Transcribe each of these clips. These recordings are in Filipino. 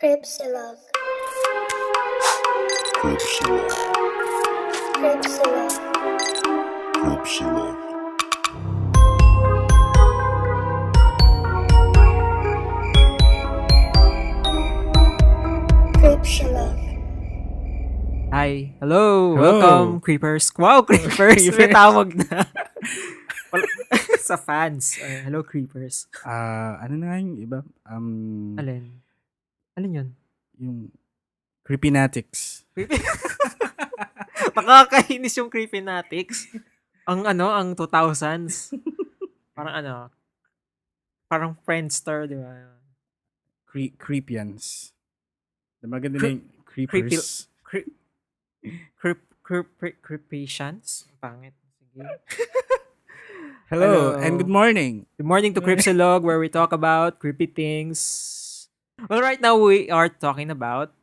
Cripsilog. Cripsilog. Cripsilog. Cripsilog. Cripsilog. Hi. Hello. Hello. Welcome, Creepers. Wow, Creepers. May Creepers. tawag na. Sa fans. Hello, Creepers. Ano na nga yung iba? Alin? Alin yun? Yung Creepynatics. Creepy. Nakakainis yung Creepynatics. Ang 2000s. Parang Friendster, di ba? Creepians. Maganda na yung Creepers. Creepyshans? Pangit. Sige. Hello, Hello. and good morning. Good morning to Cripsilog, where we talk about creepy things. Well, right now we are talking about,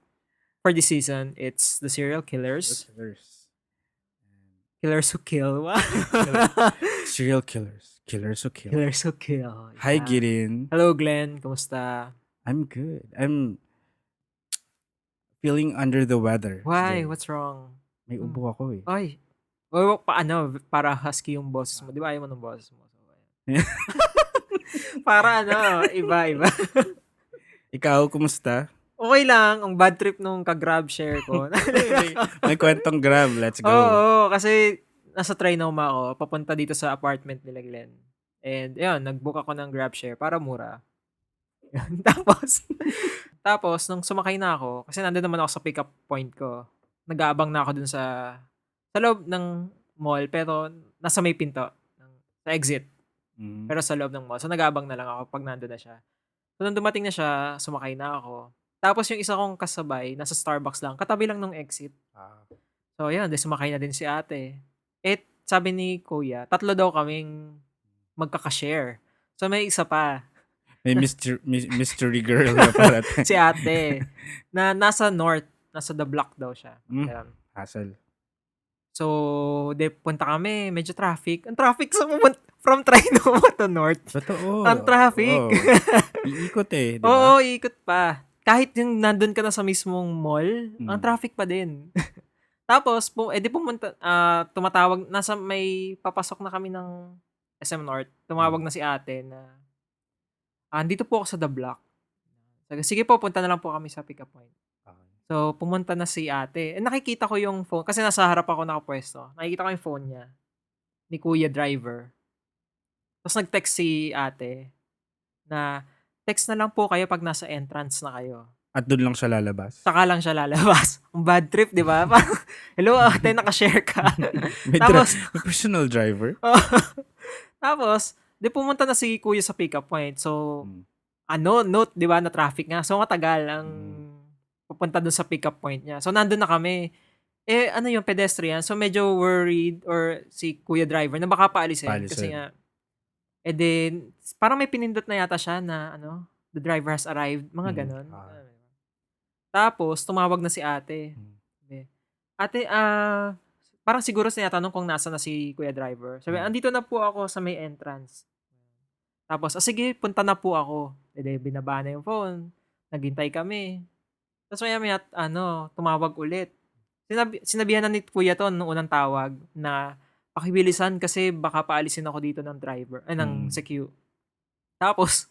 for this season, it's the serial killers. Killers who kill. Serial killers. Killers who kill. Killers who kill. Hi, Yeah. Gideon. Hello, Glenn. Kumusta? I'm good. I'm feeling under the weather. Why? today. What's wrong? May ubo ako eh. Ay. Para husky yung boses mo. Di ba ayaw mo ng boses mo? So, ayan. Para iba. Ikaw, kumusta? Okay lang. Ang bad trip nung ka-grab share ko. May kwentong grab. Let's go. Oo, kasi nasa Trinoma ako, papunta dito sa apartment nila Glenn. And yun, nag-book ako ng grab share para mura. Yun. Tapos, nung sumakay na ako, kasi nandun naman ako sa pick-up point ko, nag-aabang na ako dun sa loob ng mall, pero nasa may pinto, sa exit, Mm. pero sa loob ng mall. So, nag-aabang na lang ako pag nandun na siya. So, nung dumating na siya, sumakay na ako. Tapos, yung isa kong kasabay, nasa Starbucks lang, katabi lang ng exit. So, yun, sumakay na din si ate. Sabi ni kuya, 3 daw kaming magkakashare. So, may isa pa, May mystery girl na parating. si ate, na nasa north, nasa the block daw siya. Mm. Ayan. Hassle. So, punta kami, medyo traffic. Ang traffic from Trinoma to north. Totoo. Ang traffic. Oo. Iikot eh. Di ba? Oo, ikot pa. Kahit yung nandun ka na sa mismong mall, ang Mm. traffic pa din. Tapos, pumunta, tumatawag, nasa may papasok na kami ng SM North. Tumawag na si ate na, andito po ako sa The Block. Sabi, sige po, punta na lang po kami sa pick-up point. So, pumunta na si ate. Nakikita ko yung phone, kasi nasa harap ako nakapwesto. Nakikita ko yung phone niya, ni Kuya Driver. Tapos nag-text si ate, na, text na lang po kayo pag nasa entrance na kayo. At doon lang siya lalabas. Saka lang siya lalabas. Ang bad trip, di ba? Parang, hello, ate, nakashare ka. May, Tapos, may personal driver. tapos, pumunta na si kuya sa pick-up point. So, Mm. note, di ba, na traffic nga. So, matagal ang pupunta dun sa pick-up point niya. So, nandun na kami. Yung pedestrian. So, medyo worried or si kuya driver na baka paalisin. Paalisin. Kasi nga, then, parang may pinindot na yata siya na, the driver has arrived. Mga ganon. Tapos, tumawag na si ate. Sabi, ate, parang siguro sinatanong kung nasa na si kuya driver. Sabi, andito na po ako sa may entrance. Tapos, sige, punta na po ako. Binaba na yung phone. Naghintay kami. Tapos maya, tumawag ulit. Sinabihan na ni kuya to nung unang tawag na pakibilisan kasi baka paalisin ako dito ng driver, ng secu. Tapos,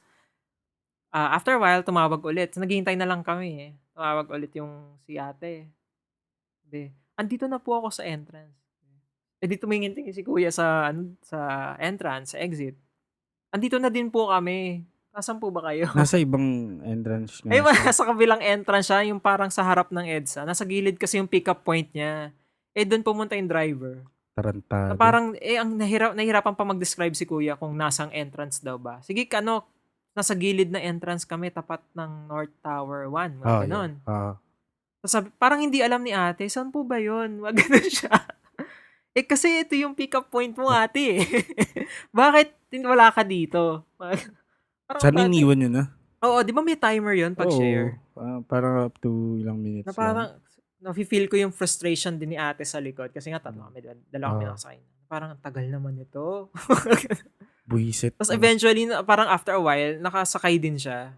after a while, tumawag ulit. So, naghihintay na lang kami. Tumawag ulit yung si ate. Sabi, andito na po ako sa entrance. Di tumingin si kuya sa entrance, sa exit. Andito na din po kami. Nasaan po ba kayo? Nasa ibang entrance nga Ay, siya. sa kabilang entrance siya, yung parang sa harap ng EDSA. Nasa gilid kasi yung pick-up point niya. Doon pumunta yung driver. Tarantado. Na parang, nahirapan pa mag-describe si kuya kung nasang entrance daw ba. Sige, nasa gilid na entrance kami, tapat ng North Tower 1. Mga ganon. So, parang hindi alam ni ate, saan po ba yun? Wag ganun siya. Kasi ito yung pick-up point mo, ate. Bakit wala ka dito? Parang Sana ate- iniwan yun na. Oo, di ba may timer yun pag share? Parang up to ilang minutes Na parang, nafe-feel ko yung frustration din ni ate sa likod. Kasi nga, tatlo kami, dalawa kami nakasakay. Parang, ang tagal naman ito. Buisit. Tapos eventually, parang after a while, nakasakay din siya.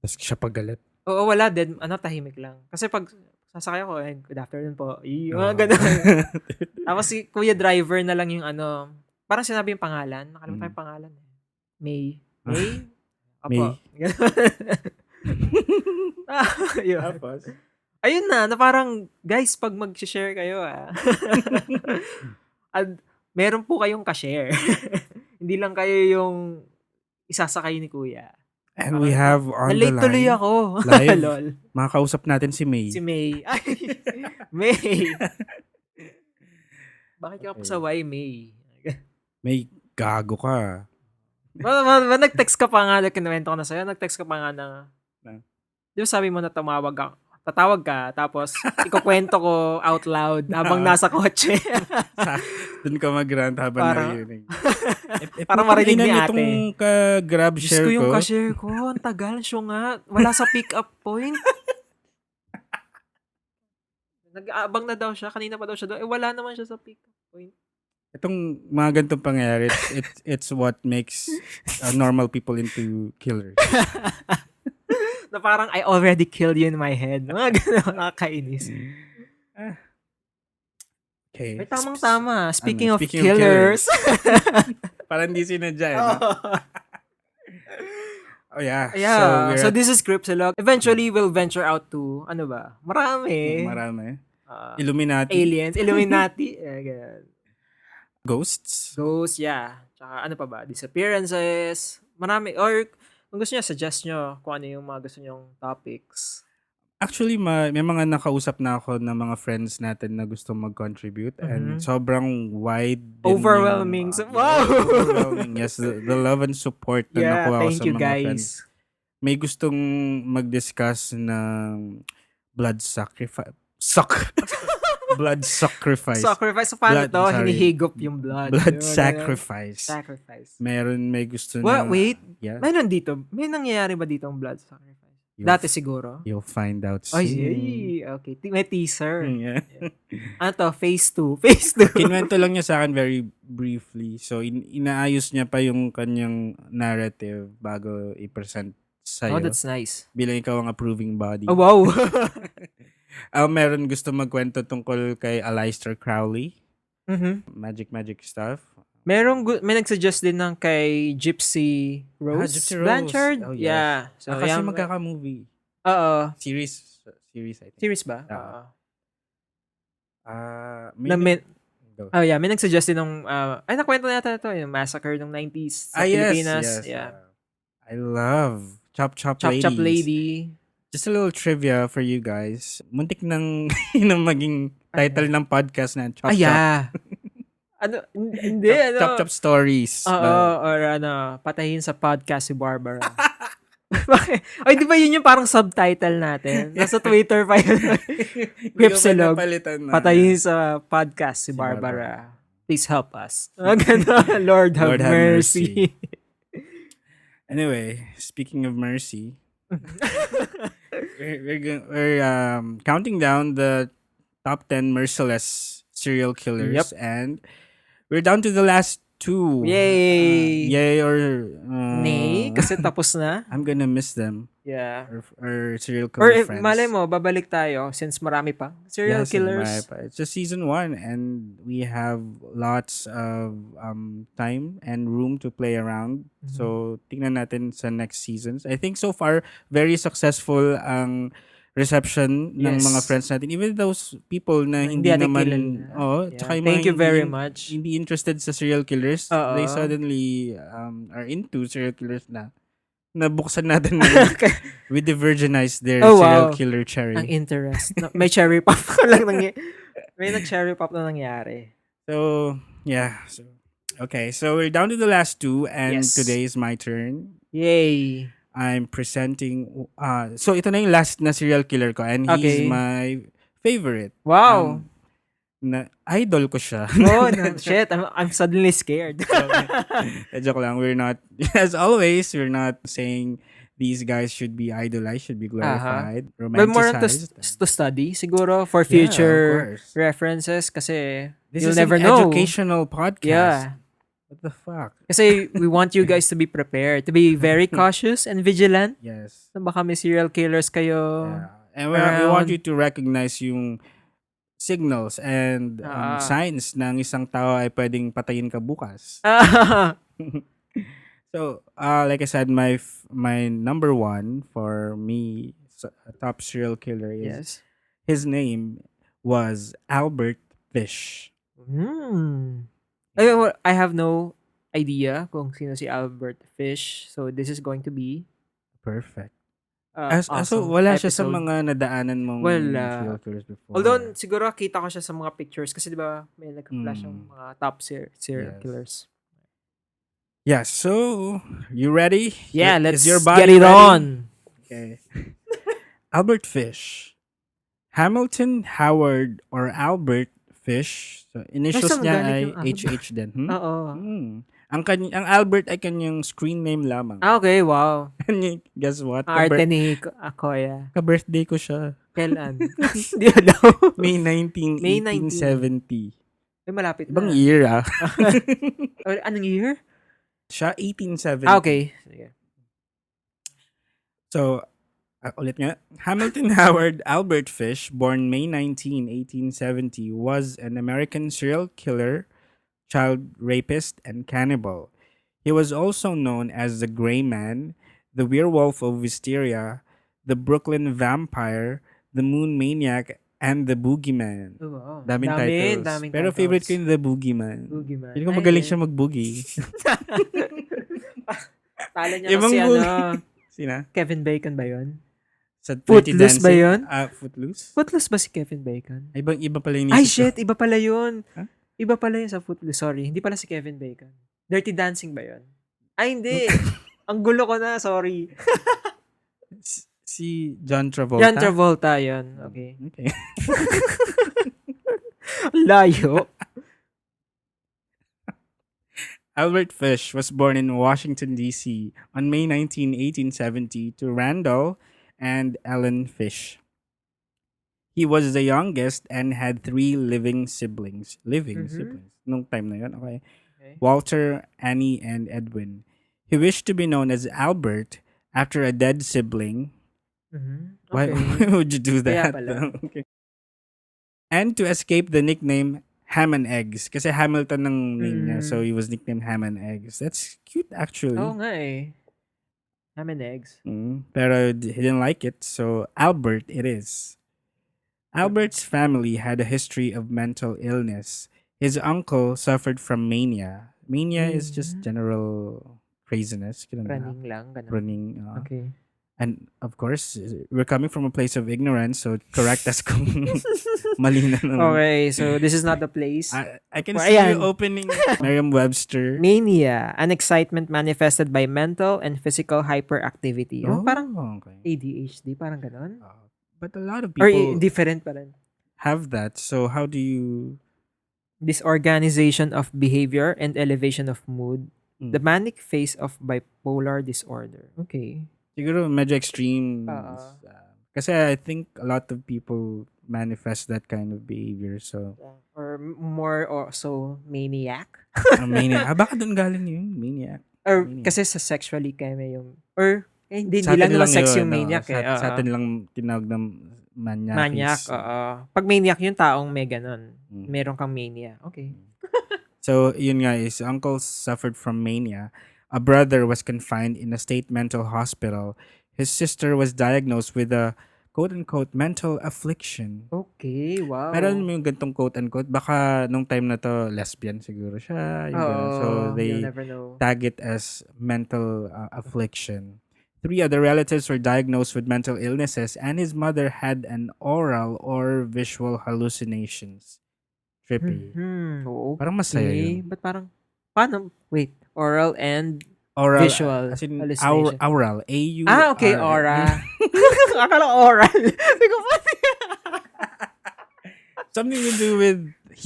Tapos siya pagalit. Oo, wala din. Tahimik lang. Kasi pag sasakay ako, good afternoon po. Mga Oo. ganun. Tapos si Kuya Driver na lang yung parang sinabi yung pangalan. Nakalimutan yung pangalan. May? Apo. May. Yun. Tapos? Ayun na parang, guys, pag mag-share kayo, at meron po kayong ka-share. Hindi lang kayo yung isasakay ni Kuya. And we have on the Nalate tuloy line, ako. live, Lol. makakausap natin si May. Si May. Ay, May. Bakit ka pa Okay. sa Y, May? May, gago ka. Nag-text ka pa nga, kinuwento ko na sa'yo, nag-text ka pa nga na, di ba sabi mo na tatawag ka, tapos ikukwento ko out loud habang nasa kotse. Doon ka mag-rant habang Parang- narinig. Parang marinig ni ate. Itong ka-grab Diyos share ko yung ko. ka-share ko, ang tagal, siya nga, wala sa pick-up point. Nag-aabang na daw siya, kanina pa daw siya doon, wala naman siya sa pick-up point. Itong mga ganitong pangyayari, it's what makes normal people into killers. Na parang, I already killed you in my head. Mga gano'n, nakakainis. Okay. May tamang-tama. Speaking of speaking of killers. Parang di sinadya, eh, no? Oh, yeah. Yeah. we're So at- this is Cryptolog. Eventually, we'll venture out to, Marami. Marami. Ah, Illuminati. aliens, Illuminati. Ganyan. Ghosts. Ghosts, yeah. Tsaka ano pa ba? Disappearances. Marami. Or kung gusto niya, suggest nyo kung ano yung mga gusto nyong topics. Actually, may mga nakausap na ako ng mga friends natin na gusto mag-contribute and sobrang wide din Overwhelming. yung, Wow! overwhelming. Yes, the love and support na Yeah, nakuha ko thank sa you mga friends. guys. May gustong mag-discuss ng blood sacrifice. Blood sacrifice. Sacrifice. So, paano Blood, to? sorry. Hinihigop yung blood. Blood Yun, sacrifice. Sacrifice. May gusto na... Wait. Yeah, Mayroon dito. May nangyayari ba dito ang blood sacrifice? You'll- Dati siguro. You'll find out soon. Ay, okay. May teaser. Yeah. Ano to? Phase 2. Phase 2. Kinwento lang niya sa akin very briefly. So, inaayos niya pa yung kanyang narrative bago i-present sa'yo. Oh, that's nice. Bilang ikaw ang approving body. Oh, wow. Meron gusto magkwento tungkol kay Aleister Crowley. Mhm. Magic stuff. May nag-suggest din ng kay Gypsy Rose. Gypsy Rose. Blanchard. Oh, yes. Yeah. So, Kasi yan. magkaka-movie. Oo. Series, I think. Series ba? Oo. Oo. May Go. Oh, yeah. May nag-suggest din ng, nakwento na yata ito, yung massacre ng 90s sa yes, Pilipinas. yes. Yeah. I love Chop Chop Chop Ladies. Chop Lady. Just a little trivia for you guys. Muntik nang maging title ng podcast na Chop Chop. Yeah. Hindi, Chop Chop Stories. Oo, or patayin sa podcast si Barbara. Ay, di ba yun yung parang subtitle natin? Nasa Twitter pa yun. Cryptolog. Patayin sa podcast si Barbara. Please help us. Ganda. Lord have mercy. Anyway, speaking of mercy, we're counting down the top 10 merciless serial killers, and we're down to the last 2. Yay! Yay or Nay, kasi tapos na. I'm gonna miss them. Yeah. Or serial Or killer friends. malay mo, babalik tayo since marami pa. Serial Yes, killers. It's just season 1 and we have lots of time and room to play around. So, tingnan natin sa next seasons. I think so far, very successful ang reception ng Yes. mga friends natin. Even those people na Hindi hindi natin naman... kilala. Oh, Yeah. tsaka yung Thank mga you very hindi- much. Hindi interested sa serial killers. Oo. They suddenly are into serial killers na. Nabuksan natin na we divergenized their Oh, serial wow. killer cherry. Ang interest. May cherry pop lang may nag-cherry pop na nangyari. So, yeah. Okay, so we're down to the last 2 and Yes. today is my turn. Yay! I'm presenting so ito na yung last na serial killer ko and Okay. he's my favorite. Wow! Na idol ko siya. Oh, no, shit. I'm suddenly scared. Joke lang. We're not, as always, we're not saying these guys should be idolized, should be glorified, But more on romanticized. to study, siguro, for Yeah, of future course. references kasi This you'll is never an know. educational podcast. Yeah. What the fuck? Kasi we want you guys to be prepared, to be very cautious and vigilant. Yes. So baka may serial killers kayo. Yeah. And we want around. you to recognize yung signals and signs na ang isang tao ay pwedeng patayin ka bukas. So, like I said, my number one for me, top serial killer is Yes. his name was Albert Fish. I have no idea kung sino si Albert Fish. So this is going to be Perfect. awesome So, wala siya sa episode. mga nadaanan mong Wala. serial killers before. Although, siguro kita ko siya sa mga pictures kasi di ba may nag-flash yung mga top serial Yes. killers. Yeah, so, you ready? Yeah, Is let's your body get it ready? on. Okay. Albert Fish. Hamilton Howard or Albert Fish. So, initials Saan niya galing ay yung Albert? HH din. Oo. Ang Albert ay kanyang screen name lamang. Okay, wow. Guess what? Arte ni Akoya. Ka-birthday ko siya. Kailan? Di alam. May 19, May 19. 1870. May malapit Ibang na. year ah. Anong year? Siya 1870. Okay. Sige. So, ulit nga. Hamilton Howard Albert Fish, born May 19, 1870, was an American serial killer, child rapist, and cannibal. He was also known as the Gray Man, the Werewolf of Wisteria, the Brooklyn Vampire, the Moon Maniac, and the Boogeyman. Oh, wow. Daming titles. Daming Pero titles. favorite ko yung The Boogeyman. Boogeyman. Hindi ko Ay, magaling eh. siya mag-boogie. Tala niya Ibang kasi boogie. Sina? Kevin Bacon ba yun? Sa Footloose ba yun? Footloose? Footloose ba si Kevin Bacon? Iba pala yung Ay, inisip ko. shit! Iba pala yun. Huh? Iba pala yun sa Footloose. Sorry, hindi pala si Kevin Bacon. Dirty Dancing ba yun? Ay, hindi. Ang gulo ko na, sorry. Si John Travolta? John Travolta, yun. Okay. Okay. Layo. Albert Fish was born in Washington, D.C. on May 19, 1870 to Randall and Ellen Fish. He was the youngest and had 3 living siblings. Siblings. Nung time na yun, okay. Walter, Annie, and Edwin. He wished to be known as Albert after a dead sibling. Why would you do Kaya that? pala. Okay. And to escape the nickname Ham and Eggs. Kasi Hamilton ng name niya, so he was nicknamed Ham and Eggs. That's cute actually. Oo nga eh. Ham and eggs. Pero he didn't like it, so Albert it is. Albert's family had a history of mental illness. His uncle suffered from mania. Mania is just general craziness. Running lang. Ganun. Running. Okay. And of course, we're coming from a place of ignorance, so correct us kung mali na naman. Okay, so this is not the place. I can Oh, see ayan. you opening Merriam-Webster. Mania, an excitement manifested by mental and physical hyperactivity. Oh, Parang okay. ADHD, parang ganon. But a lot of Or people different pa rin. have that. So how do you... Disorganization of behavior and elevation of mood. Mm. The manic phase of bipolar disorder. Okay. Siguro medyo extreme. Oo. Kasi I think a lot of people manifest that kind of behavior. So, Or more or so maniac. maniac. Baka doon galing yun, maniac. Or Maniac. kasi sa sexually keme yung... Or hindi Sa lang atin naman sex yun, yung no? maniac eh. Sa atin lang tinawag ng maniac. Maniac, oo. Pag maniac yung taong may ganon. Mm. Meron kang mania. Okay. So, yun nga, his uncle suffered from mania. A brother was confined in a state mental hospital. His sister was diagnosed with a quote-unquote mental affliction. Okay, wow. Meron mo yung gantong quote-unquote, baka nung time na to, lesbian siguro siya. Yung ganun. So, they you'll never know. tag it as mental affliction. 3 other relatives were diagnosed with mental illnesses, and his mother had an oral or visual hallucinations. Trippy. Okay. Parang masaya yun. But parang, paano? Wait, oral and Oral, visual as in hallucination. aural. A-U-R. okay, aura. Akala oral. Hindi ko pa. Something to do with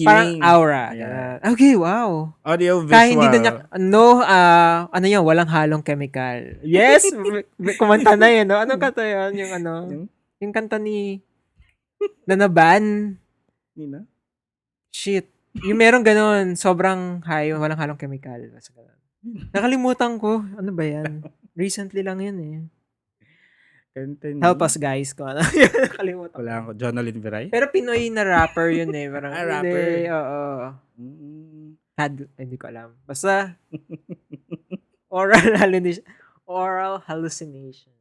Parang hearing. aura. Yeah. Okay, wow. Audio, visual. Kaya hindi na niya, ano yan, walang halong chemical. Yes! Kumanta na yun, no? Anong kanta yun? Yung ano? Yung kanta ni Nanaban. Nina? Shit. Yung merong ganun, sobrang high, walang halong chemical. Basta ganun. Nakalimutan ko. Ano ba yan? Recently lang yun eh. Continue. Help us guys kung ano. Nakalimutan ko. Wala ako. Jonalyn Viray? Pero Pinoy na rapper yun eh. Parang, Rapper. Hindi, oo. Mm. Hindi ko alam. Basta, oral hallucination.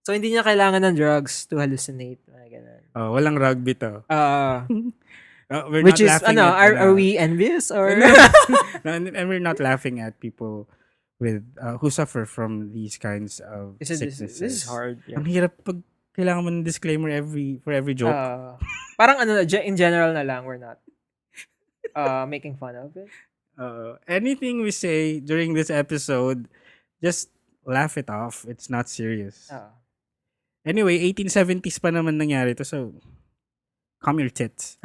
So, hindi niya kailangan ng drugs to hallucinate. Ganun. Oh, walang rugby to. We're Which not is, laughing are we envious or? No, and we're not laughing at people with who suffer from these kinds of Kasi sicknesses. this is hard. Yeah. Ang hirap pag kailangan mo ng disclaimer for every joke. Parang in general na lang, we're not making fun of it. Anything we say during this episode, just laugh it off. It's not serious. Anyway, 1870s pa naman nangyari to, so calm your tits.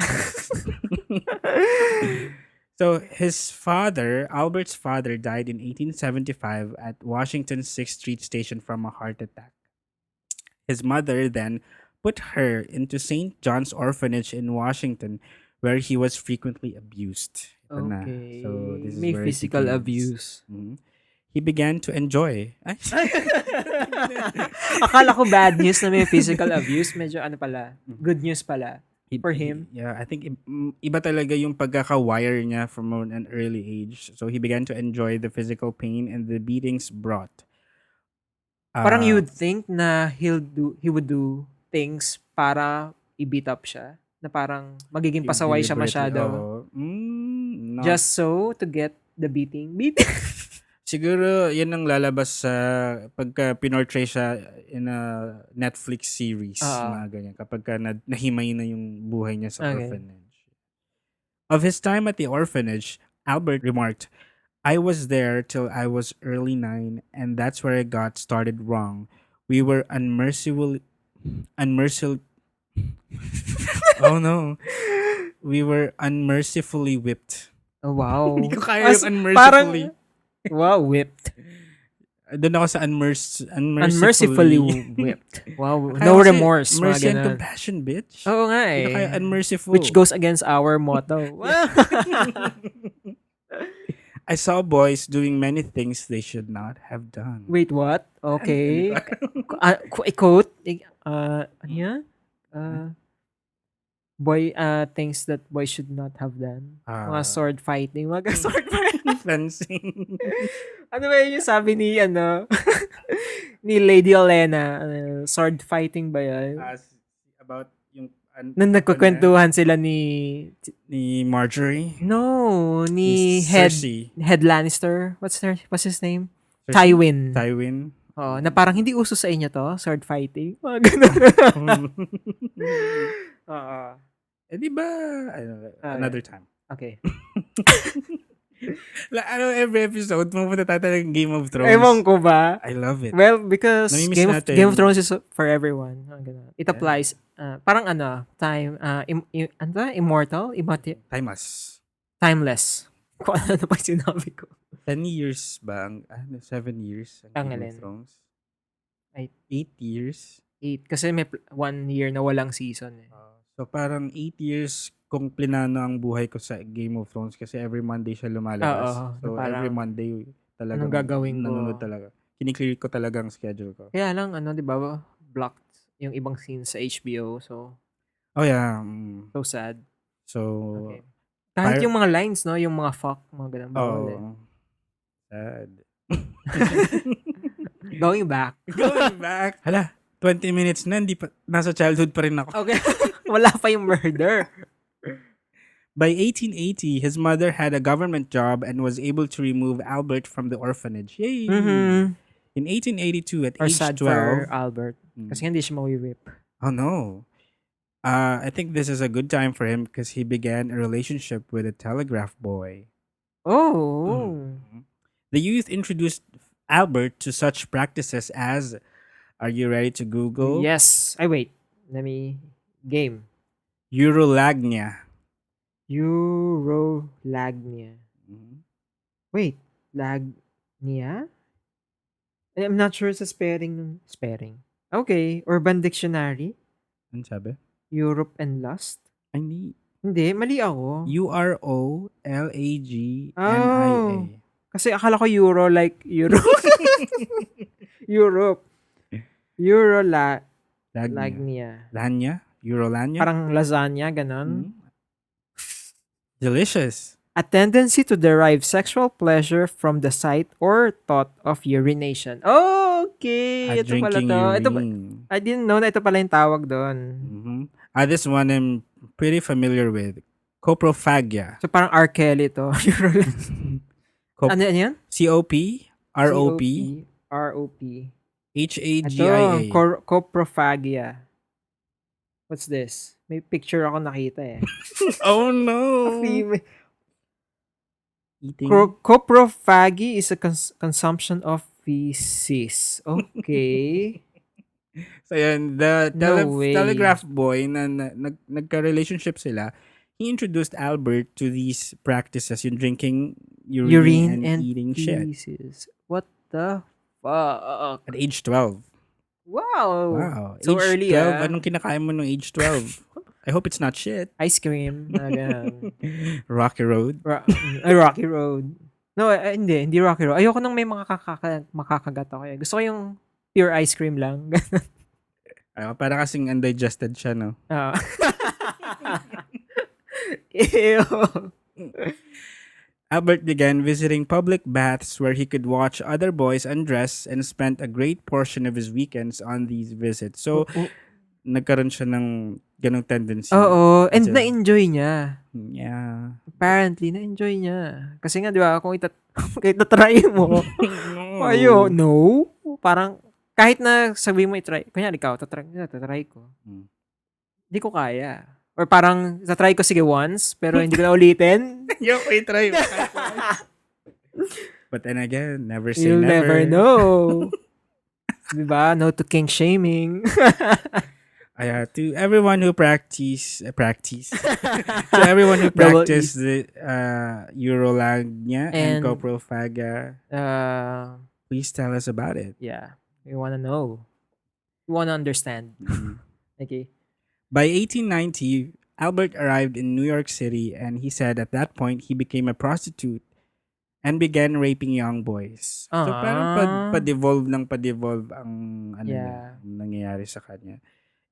So his father, Albert's father, died in 1875 at Washington's 6th Street station from a heart attack. His mother then put her into St. John's Orphanage in Washington, where he was frequently abused. Ito na. Okay. So this is May where it physical begins. abuse. Mhm. He began to enjoy. Ay, Akala ko bad news na may physical abuse. Medyo ano pala, good news pala. For him? Yeah, I think iba talaga yung pagkaka-wire niya from an early age. So he began to enjoy the physical pain and the beatings brought. Parang you would think na he would do things para i-beat up siya. Na parang magiging pasaway siya masyado. Just so to get the beating. Siguro, yan ang lalabas sa pagka pinortray siya in a Netflix series. Mga ganyan. Kapag nahimay na yung buhay niya sa orphanage. Of his time at the orphanage, Albert remarked, "I was there till I was early 9, and that's where I got started wrong. We were unmercifully oh no. We were unmercifully whipped." Oh, wow. Hindi ko kaya yung unmercifully. Wow, whipped. Doon ako sa unmercifully whipped. Wow, no remorse. Mercy and Mga ganun. compassion, bitch. Oo nga Hindi eh. ka kaya unmerciful. Which goes against our motto. I saw boys doing many things they should not have done. Wait, what? Okay. Quote? Ano yan? Things that boys should not have done. Mga sword fighting. Mga sword fighting. Fencing. Ano ba yun yung sabi ni, ni Lady Elena? Sword fighting ba yan? About yung... Nung nagkukwentuhan sila ni Marjorie? No, ni Cersei. Head Lannister. What's his name? Tywin. Oh, na parang hindi uso sa inyo to, sword fighting. Mga ganun. Di ba? Another time. Okay. Every episode, mapunta tayo ng Game of Thrones. Ewan ko ba? I love it. Well, because Namimiss Game of Thrones is for everyone. It applies. Parang time, immortal? Timeless. Kung ano pa sinabi ko. 10 years ba? 7 years ang Game of Thrones? 8 years? 8. Kasi may 1 year na walang season eh. So parang 8 years kung plinano ang buhay ko sa Game of Thrones kasi every Monday siya lumalabas. So every Monday talaga anong gagawin ko? Nanonood talaga. Kiniklear ko talaga ang schedule ko. Kaya lang, di ba, blocked yung ibang scenes sa HBO. So, oh yeah. So sad. So, okay. Kahit yung mga lines, no? Yung mga fuck, mga ganun. Sad. Going back. Hala, 20 minutes na, nasa childhood pa rin ako. Okay. Wala pa yung murder. By 1880, his mother had a government job and was able to remove Albert from the orphanage. Yay! Mm-hmm. In 1882, at Or age sad 12... for Albert. Kasi hindi siya mawi-whip. Oh, no. I think this is a good time for him because he began a relationship with a telegraph boy. Oh. The youth introduced Albert to such practices as... Are you ready to Google? Yes. Wait. Let me... Game. Urolagnia. Wait. Lagnia? I'm not sure sa spelling. Okay. Urban Dictionary. Ano sabi? Europe and Lust. Hindi. Hindi, mali ako. Eurolagnia. Oh. Kasi akala ko Euro like Euro. Europe. Lagnia. Lanya? Eurolania? Parang lasagna, ganon. Delicious. A tendency to derive sexual pleasure from the sight or thought of urination. Okay, ito pala Drinking to. Ito, urine. I didn't know na ito pala yung tawag doon. This one I'm pretty familiar with. Coprophagia. So parang R. Kelly to. Ano yan? COP, ROP. HAGIA. Ito, coprophagia. What's this? May picture ako nakita eh. Oh no! Female. Eating. Coprophagy is a consumption of feces. Okay. So yun, the No way. telegraph boy na nagka-relationship sila, he introduced Albert to these practices, yung drinking urine and eating shit. feces. What the fuck? At age 12. Wow. So age early 12, anong kinakain mo nung age 12? I hope it's not shit. Ice cream. Ganun. Rocky Road. Rocky Road. No, hindi Rocky Road. Ayoko nang may mga makakagat ako. Gusto ko yung pure ice cream lang. Para kasing undigested siya, no? Ew. Albert began visiting public baths where he could watch other boys undress and spent a great portion of his weekends on these visits. So, nagkaroon siya ng ganong tendency. Oo. And na-enjoy niya. Yeah. Apparently, na-enjoy niya. Kasi nga, di ba, kung itatry mo, no. Parang, kahit na sabihin mo itry, kunyari ikaw, tatry ko. Hindi ko kaya. Or parang, tatry ko sige once, pero hindi ko na ulitin. Try. But then again, never say You'll never. never know. Diba? No to kink shaming. To everyone who practice to everyone who practice the Eurolagnia and Coprophagia, please tell us about it. Yeah. We wanna know. We wanna understand. Okay. By 1890, Albert arrived in New York City, and he said at that point he became a prostitute and began raping young boys. So parang pa-devolve ang nangyayari sa kanya.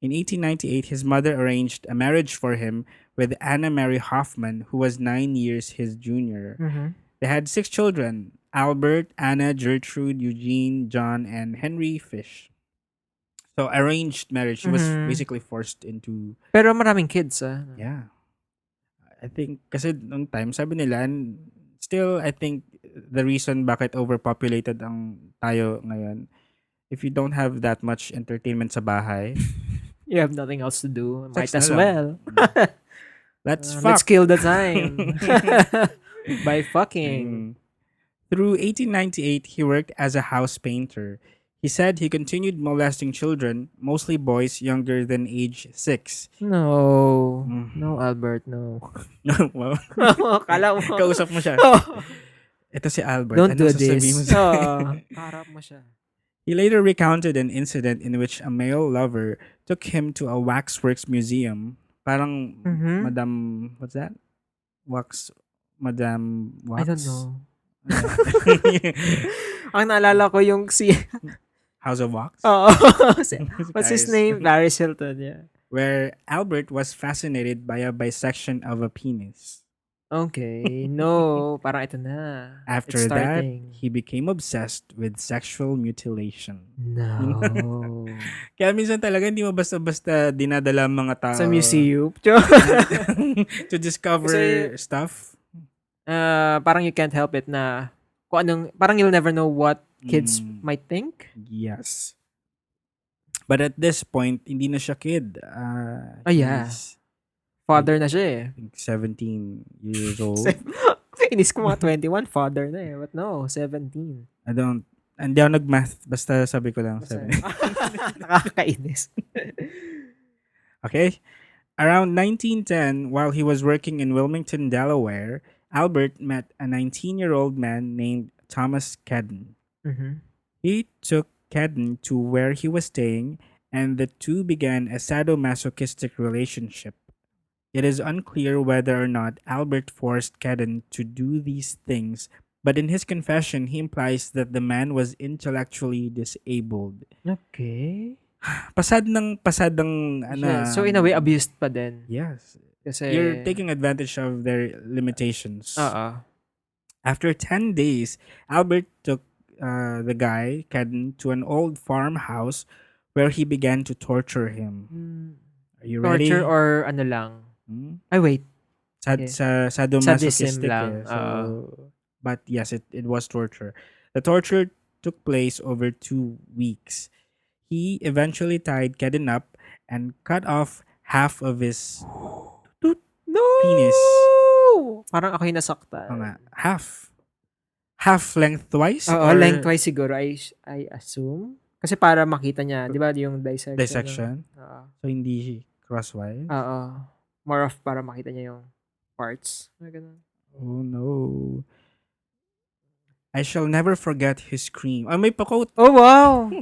In 1898, his mother arranged a marriage for him with Anna Mary Hoffman, who was 9 years his junior. They had 6 children: Albert, Anna, Gertrude, Eugene, John, and Henry Fish. So, arranged marriage. She was basically forced into... Pero maraming kids, Yeah. I think, kasi noong time, sabi nila, and still, I think, the reason bakit overpopulated ang tayo ngayon, if you don't have that much entertainment sa bahay... You have nothing else to do. Might as na lang. well. Let's Let's kill the time. By fucking. Through 1898, he worked as a house painter. He said he continued molesting children, mostly boys younger than age 6. No. No, Albert, no. Well, Kala mo. kausap mo siya. Ito si Albert. Don't do sasabihin mo this. sa- Harap mo siya. He later recounted an incident in which a male lover took him to a waxworks museum. Parang Madam, what's that? Madam Wax? I don't know. Ang naalala ko yung si... House of Wax? Oo. What's his name? Paris Hilton, yeah. Where Albert was fascinated by a bisection of a penis. Okay. No. Parang ito na. After It's that, starting. he became obsessed with sexual mutilation. No. Kaya minsan talaga hindi mo basta-basta dinadala ang mga tao Sa museum. to discover Kasi- stuff. Parang you can't help it na kung anong, parang you'll never know what kids might think. Yes. But at this point, hindi na siya kid. Yeah. He's, Father na siya eh. I think 17 years old. Inis ko mga 21, father na eh. But no, 17. Hindi ako nag-math. Basta sabi ko lang 7. Nakakainis. Okay. Around 1910, while he was working in Wilmington, Delaware, Albert met a 19-year-old man named Thomas Kedden. He took Kedden to where he was staying, and the two began a sadomasochistic relationship. It is unclear whether or not Albert forced Kedden to do these things, but in his confession, he implies that the man was intellectually disabled. Okay. Pasad ng So, in a way, abused pa din. yes. Kasi, You're taking advantage of their limitations. Oo. After 10 days, Albert took the guy, Kedden, to an old farmhouse where he began to torture him. Are you ready? Torture or ano lang? Ay, wait. Okay. Sadomasochistic. Sadism lang. But yes, it was torture. The torture took place over 2 weeks. He eventually tied Kedden up and cut off half of his No! penis. Parang ako yung nasaktan. Oo nga. Half lengthwise? Oo, or lengthwise siguro. I assume. Kasi para makita niya, di ba, yung dissection. dissection? Oo. So, hindi crosswise? Oo. More of para makita niya yung parts. Ganun. Oh, no. I shall never forget his scream. May pa-quote. Oh, wow!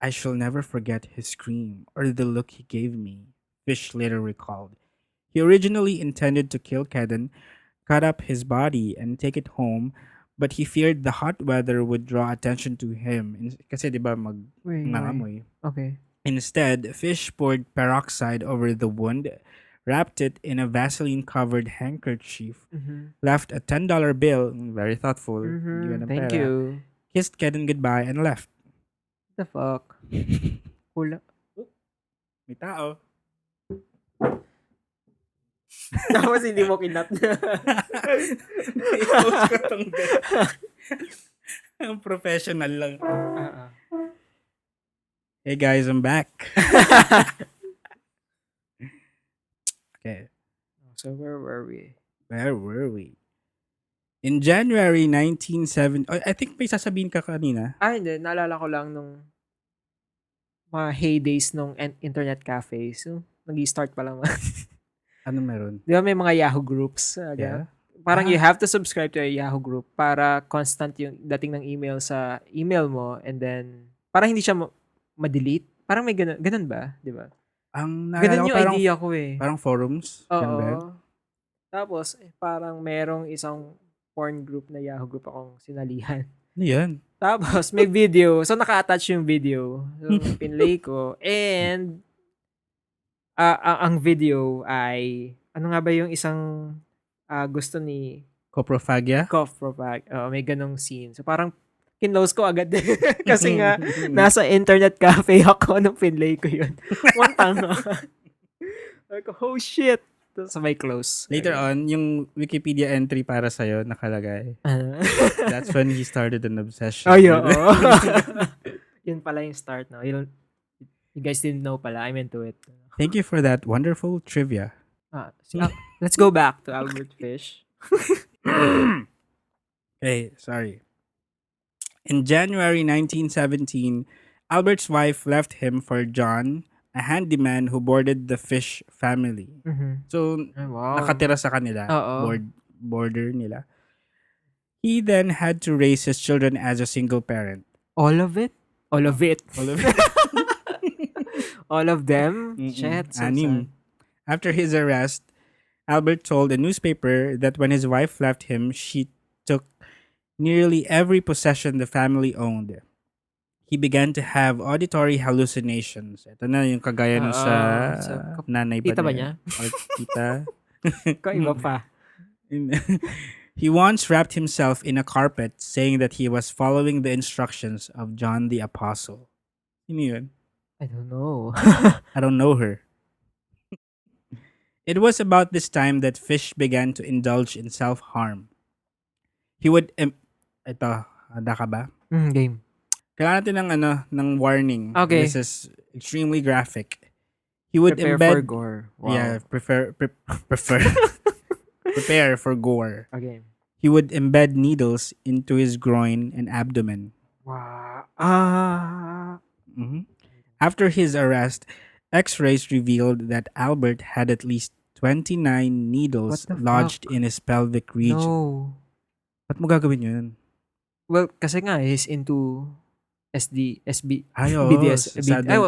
I shall never forget his scream or the look he gave me, Fish later recalled. He originally intended to kill Kedden, cut up his body, and take it home, but he feared the hot weather would draw attention to him. Kasi di ba nangamoy. Okay. Instead, Fish poured peroxide over the wound, wrapped it in a Vaseline-covered handkerchief, left a $10 bill, very thoughtful, hindi ka ng Thank pera, you. kissed Kedden goodbye, and left. What the fuck? Cool. May tao. Tapos hindi mo kinat. I-post ko tong Ang professional lang. Hey guys, I'm back. Okay. So where were we? Where were we? In January 1970, I think may sasabihin ka kanina. Hindi. Naalala ko lang nung mga heydays nung internet cafes. So, nag-start pa lang. Ano meron? Di ba may mga Yahoo groups? Yeah. Parang you have to subscribe to a Yahoo group para constant yung dating ng email sa email mo and then parang hindi siya ma-delete. Parang may ganun ba? Di ba? Ang Ganun naalala ko yung idea ko eh. Parang forums. Ganun ba yun? Oo. Tapos, parang merong isang porn group na Yahoo group akong sinalihan. Ano yan? Tapos, may video. So, naka-attach yung video. So, pinlay ko. And, ang video ay, ano nga ba yung isang gusto ni Coprophagia? Coffropag. May ganong scene. So, parang, kinlose ko agad din. Kasi nga, nasa internet cafe ako nung pinlay ko yun. One tanga. Like, oh shit. Tapos may close. Later on, yung Wikipedia entry para sa'yo nakalagay. That's when he started an obsession. Oh, yeah. Yun pala yung start. No? You guys didn't know pala. I'm into it. Thank you for that wonderful trivia. Let's go back to Albert Fish. Okay, sorry. In January 1917, Albert's wife left him for John, a handyman who boarded the Fish family. So, Wow. nakatira sa kanila. Oo. Border nila. He then had to raise his children as a single parent. All of it? All of it. All of it. All of them? Shit. So Anim. After his arrest, Albert told a newspaper that when his wife left him, she took nearly every possession the family owned. He began to have auditory hallucinations. Ito na yung kagaya nun sa nanay ba tita ba niya? Or tita. Kaiba pa. He once wrapped himself in a carpet saying that he was following the instructions of John the Apostle. Sino yun? I don't know. I don't know her. It was about this time that Fish began to indulge in self-harm. He would... Ito, handa ka ba? Game. Kailangan natin ng warning. Okay. This is extremely graphic. He would Prepare embed... for gore. Wow. Yeah, prefer... Prepare for gore. Okay. He would embed needles into his groin and abdomen. Wow. After his arrest, X-rays revealed that Albert had at least 29 needles What the lodged fuck? in his pelvic region. No. Ba't mo gagawin yun? Well, kasi nga, he's into SB, Ay, oo. BDS,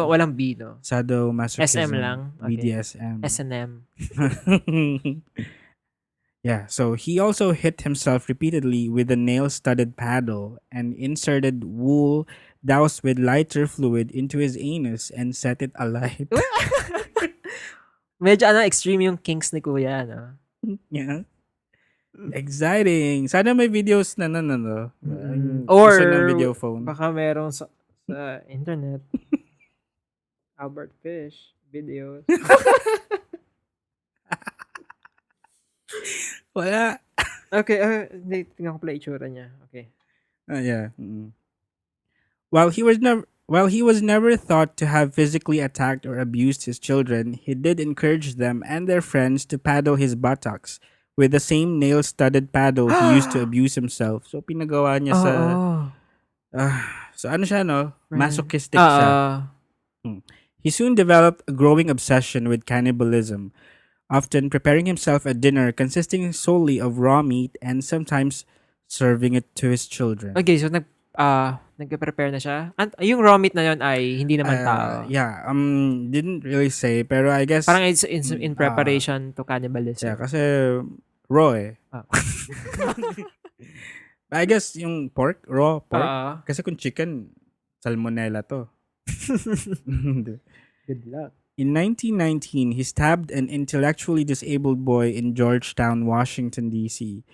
walang B, no? Sadomasochism. SM lang. Okay. BDSM. S&M. Yeah, so he also hit himself repeatedly with a nail-studded paddle and inserted wool doused with lighter fluid into his anus and set it alight. Medyo extreme yung kinks ni Kuya, no? Yeah. Exciting. Sana may videos na no. Or Isa ng video phone. baka meron sa internet. Albert Fish videos. Wala. Okay, tingnan ko pala itsura niya. Okay. Yeah. While he was never thought to have physically attacked or abused his children, he did encourage them and their friends to paddle his buttocks with the same nail-studded paddle he used to abuse himself. So pinagawa niya sa so ano siya, no? Masochistic siya. He soon developed a growing obsession with cannibalism, often preparing himself a dinner consisting solely of raw meat and sometimes serving it to his children. Okay, so nagpe-prepare na siya. Yung raw meat na yon ay hindi naman tao. Yeah, didn't really say, pero I guess parang it's in preparation to cannibalism. Yeah, kasi raw eh. I guess yung raw pork. Kasi kung chicken, salmonella to. Good luck. In 1919, he stabbed an intellectually disabled boy in Georgetown, Washington, D.C.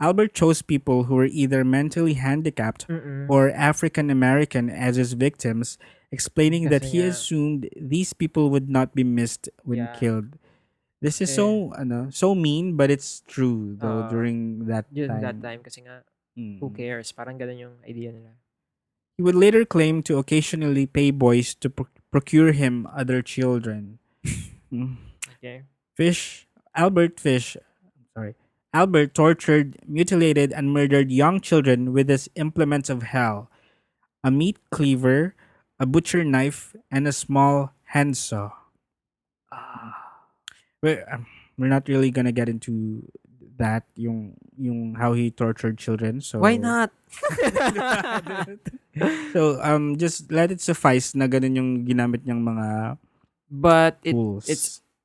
Albert chose people who were either mentally handicapped or African American as his victims, explaining that he assumed these people would not be missed when killed. This is so mean, but it's true though during that time. During that time kasi nga, who cares? Parang ganun yung idea nila. He would later claim to occasionally pay boys to procure him other children. Okay. Albert tortured, mutilated, and murdered young children with his implements of hell: a meat cleaver, a butcher knife, and a small handsaw. We're not really gonna get into that, yung how he tortured children. So why not? So just let it suffice na ganun yung ginamit niyang mga but tools.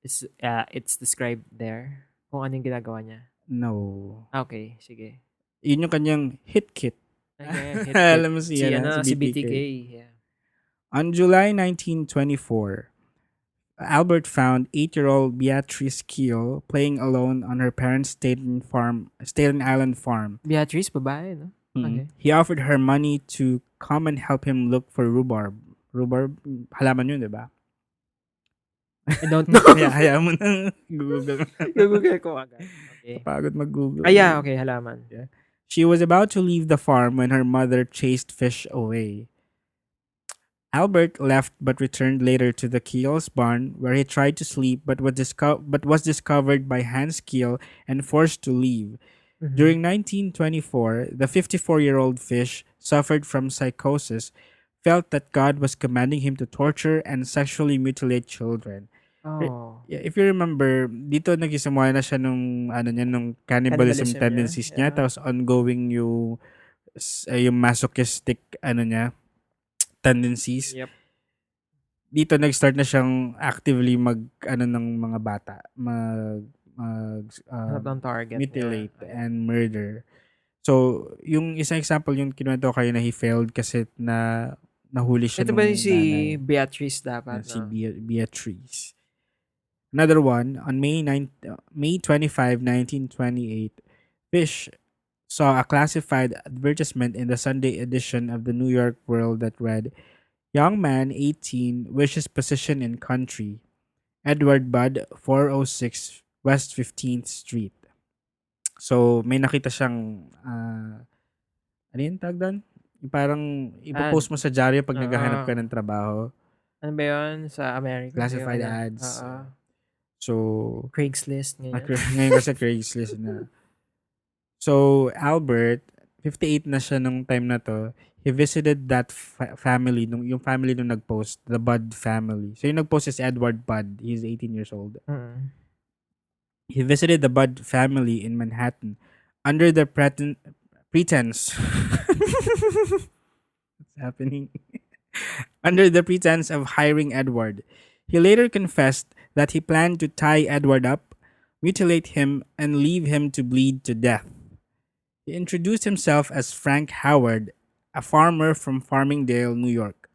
It's described there kung ano yung ginagawa niya. No. Okay, sige. Yun yung kanyang hit kit. Okay, hit kit. Alam mo si BTK. Yeah. On July 1924, Albert found 8-year-old Beatrice Keel playing alone on her parents' Staten Island farm. Beatrice, babae, no? Okay. He offered her money to come and help him look for rhubarb. Rhubarb, halaman yun, di ba? I don't know. Hayaan mo na Google. Google ko agad. Okay. Pagod mag-Google. Okay, halaman. Yeah. She was about to leave the farm when her mother chased Fish away. Albert left but returned later to the Keel's barn where he tried to sleep but was discovered by Hans Keel and forced to leave. During 1924, the 54-year-old Fish suffered from psychosis, felt that God was commanding him to torture and sexually mutilate children. Oh. If you remember, dito nagsisimula na siya nung cannibalism tendencies niya, tapos ongoing yung masochistic tendencies. Yep. Dito nag-start na siyang actively ng mga bata, target, mutilate and murder. So, yung isang example yung kinuwento ko kayo na he failed kasi na nahuli siya. Ito ba si Beatrice dapat? Si Beatrice. Another one, on May 25, 1928, Fish saw a classified advertisement in the Sunday edition of the New York World that read, "Young man, 18, wishes position in country. Edward Budd, 406 West 15th Street." So, may nakita siyang, ano yung tag doon? Parang ipopost mo sa dyaryo pag naghahanap ka ng trabaho. Ano ba yun? Sa America? Classified ads. So, Craigslist ngayon. Ngayon kasi Craigslist na. So, Albert, 58 na siya nung time na to. He visited that family, yung family nung nag-post, the Budd family. So, yung nag-post is Edward Budd. He's 18 years old. He visited the Budd family in Manhattan under the pretense happening? Under the pretense of hiring Edward. He later confessed that he planned to tie Edward up, mutilate him, and leave him to bleed to death. He introduced himself as Frank Howard, a farmer from Farmingdale, New York.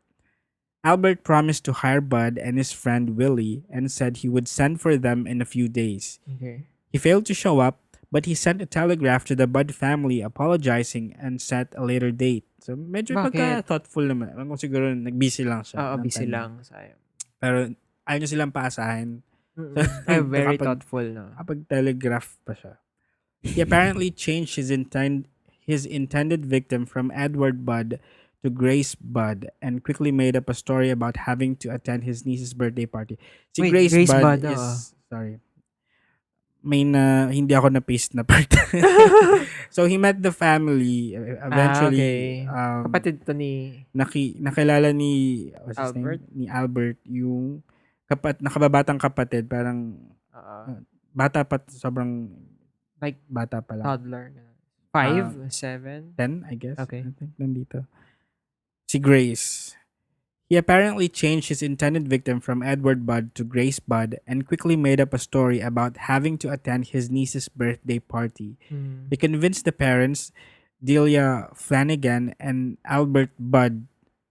Albert promised to hire Bud and his friend Willie and said he would send for them in a few days. Okay. He failed to show up, but he sent a telegraph to the Bud family apologizing and set a later date. So medyo Bakit? pagka-thoughtful naman. Alam ko siguro nag-busy lang siya. Oo, ng busy time. lang. Sayang. Pero ayaw niya silang paasahin. Ay, very Kapag- thoughtful, no? Kapag telegraph pa siya. He apparently changed his intended victim from Edward Budd to Grace Budd and quickly made up a story about having to attend his niece's birthday party. Si Wait, Grace, Grace Budd Budd, is... oo. Sorry. Hindi ako na-paste na part. So, he met the family. Eventually, okay. Kapatid to ni nakilala ni... What's his Albert? name? Ni Albert. Yung nakababatang kapatid. Parang bata pa, sobrang... Like, bata pa lang. toddler. 5, 7. 10, I guess. Okay. I think nandito. Si Grace. He apparently changed his intended victim from Edward Budd to Grace Budd and quickly made up a story about having to attend his niece's birthday party. He convinced the parents, Delia Flanagan and Albert Budd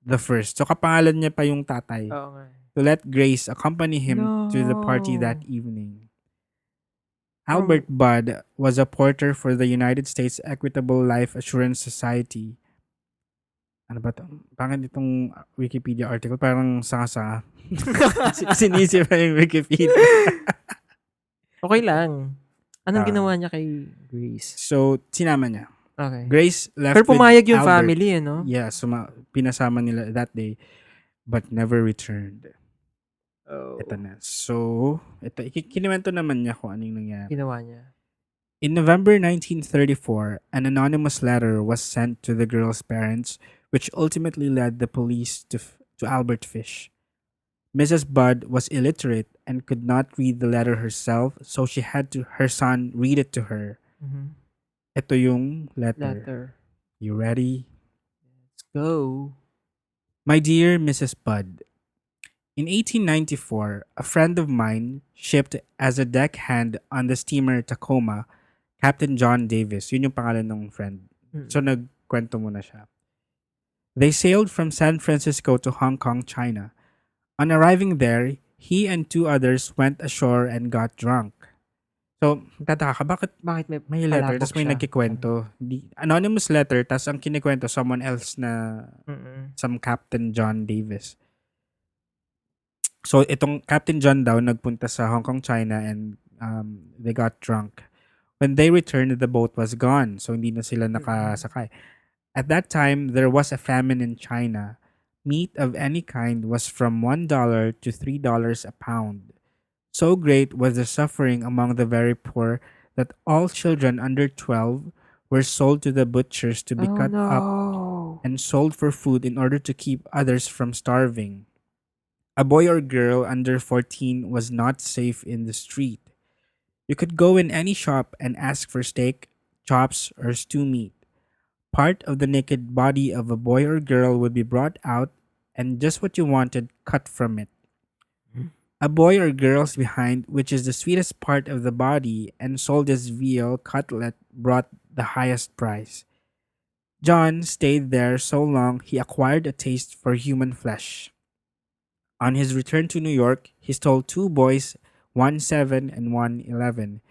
the first. So kapangalan niya pa yung tatay. Oo nga. To let Grace accompany him to the party No. that evening. Albert Budd was a porter for the United States Equitable Life Assurance Society. Ano ba ito? Pangit itong Wikipedia article. Parang sanga-sanga. Sinisip pa yung Wikipedia. Okay lang. Anong Ah. ginawa niya kay Grace? So, sinama niya. Okay. Grace left Pero pumayag yung with Albert. family, no? Yeah, pinasama nila that day but never returned. Oh. Ito na. So, kiniwento naman niya kung anong nangyari. Ginawa niya. In November 1934, an anonymous letter was sent to the girl's parents, which ultimately led the police to Albert Fish. Mrs. Budd was illiterate and could not read the letter herself, so she had her son read it to her. Mhm. Ito yung letter. Letter. You ready? Let's go. My dear Mrs. Budd, in 1894, a friend of mine shipped as a deckhand on the steamer Tacoma, Captain John Davis. Yun yung pangalan ng friend. So, nagkwento muna siya. They sailed from San Francisco to Hong Kong, China. On arriving there, he and 2 others went ashore and got drunk. So, tataka ka, bakit Bakit may letter, palabok tapos may siya? nagkikwento? Anonymous letter, tapos ang kinikwento, someone else na some Captain John Davis. So, itong Captain John daw, nagpunta sa Hong Kong, China, and they got drunk. When they returned, the boat was gone. So, hindi na sila nakasakay. At that time, there was a famine in China. Meat of any kind was from $1 to $3 a pound. So great was the suffering among the very poor that all children under 12 were sold to the butchers to be cut up and sold for food in order to keep others from starving. A boy or girl under 14 was not safe in the street. You could go in any shop and ask for steak, chops, or stew meat. Part of the naked body of a boy or girl would be brought out and just what you wanted cut from it. A boy or girl's behind, which is the sweetest part of the body and sold as veal cutlet, brought the highest price. John stayed there so long he acquired a taste for human flesh. On his return to New York, he stole 2 boys, one 7 and one 11,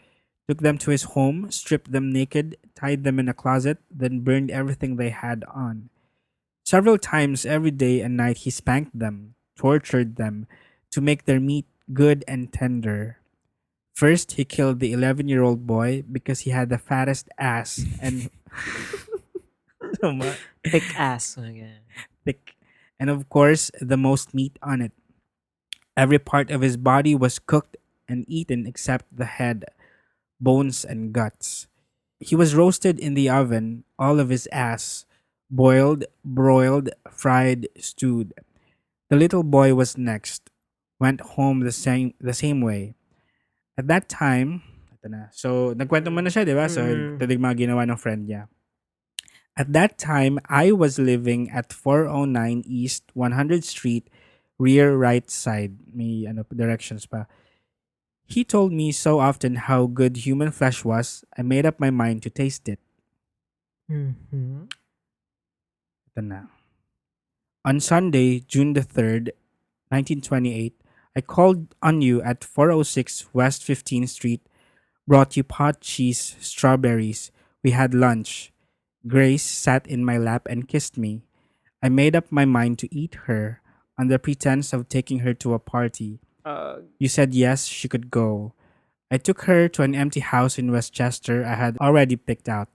took them to his home, stripped them naked, tied them in a closet, then burned everything they had on. Several times every day and night he spanked them, tortured them, to make their meat good and tender. First, he killed the 11-year-old boy because he had the fattest ass and Thick ass. Okay. thick, and of course, the most meat on it. Every part of his body was cooked and eaten except the head, bones, and guts. He was roasted in the oven, all of his ass, boiled, broiled, fried, stewed. The little boy was next, went home the same way. At that time, ito na. So, nagkwento mo na siya, di ba? So, ito yung mga ginawa ng friend niya. At that time, I was living at 409 East 100th Street, rear right side. May directions pa. He told me so often how good human flesh was, I made up my mind to taste it. Mhm. Ito na. On Sunday, June the 3rd, 1928, I called on you at 406 West 15th Street, brought you pot cheese, strawberries. We had lunch. Grace sat in my lap and kissed me. I made up my mind to eat her on the pretense of taking her to a party. You said yes, she could go. I took her to an empty house in Westchester I had already picked out.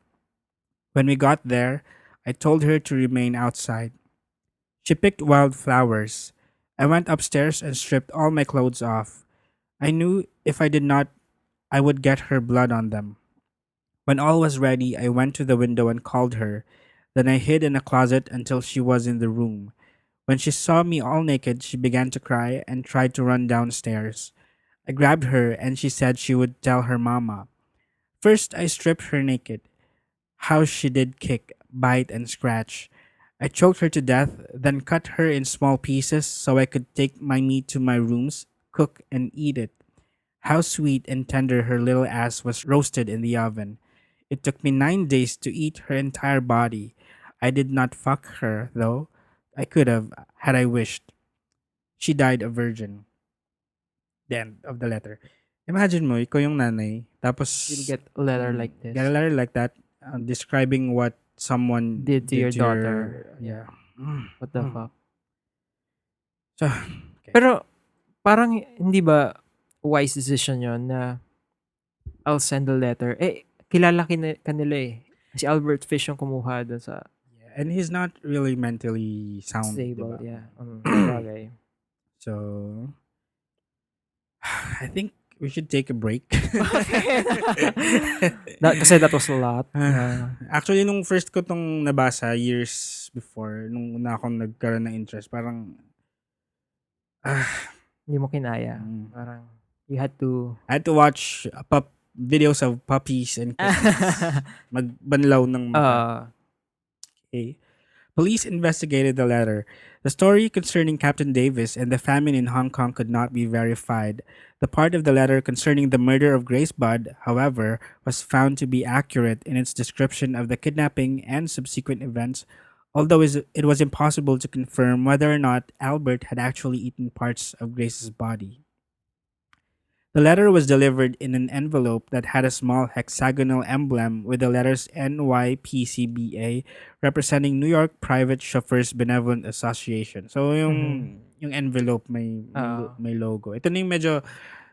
When we got there, I told her to remain outside. She picked wildflowers. I went upstairs and stripped all my clothes off. I knew if I did not, I would get her blood on them. When all was ready, I went to the window and called her. Then I hid in a closet until she was in the room. When she saw me all naked, she began to cry and tried to run downstairs. I grabbed her and she said she would tell her mama. First, I stripped her naked. How she did kick, bite, and scratch. I choked her to death, then cut her in small pieces so I could take my meat to my rooms, cook, and eat it. How sweet and tender her little ass was roasted in the oven. It took me 9 days to eat her entire body. I did not fuck her, though. I could have, had I wished. She died a virgin. The end of the letter. Imagine mo, ikaw yung nanay, tapos You'll get a letter like this. get a letter like that, describing what someone Did to your daughter. Yeah. What the fuck? So, Pero, parang, hindi ba wise decision yon na I'll send a letter? Eh, kilala kanila eh. Si Albert Fish yung kumuha dun sa yeah. And he's not really mentally sound. stable. diba? Yeah. Bagay. So, I think we should take a break. Kasi that was a lot. Actually, nung first ko tong nabasa years before, nung una akong nagkaroon ng interest, parang Hindi mo kinaya. Parang, you had to... I had to watch videos of puppies and kittens. Magbanlaw ng mata. Okay. Police investigated the letter. The story concerning Captain Davis and the famine in Hong Kong could not be verified. The part of the letter concerning the murder of Grace Budd, however, was found to be accurate in its description of the kidnapping and subsequent events, although it was impossible to confirm whether or not Albert had actually eaten parts of Grace's body. The letter was delivered in an envelope that had a small hexagonal emblem with the letters NYPCBA representing New York Private Chauffeurs Benevolent Association. So yung envelope may logo. Ito na yung medyo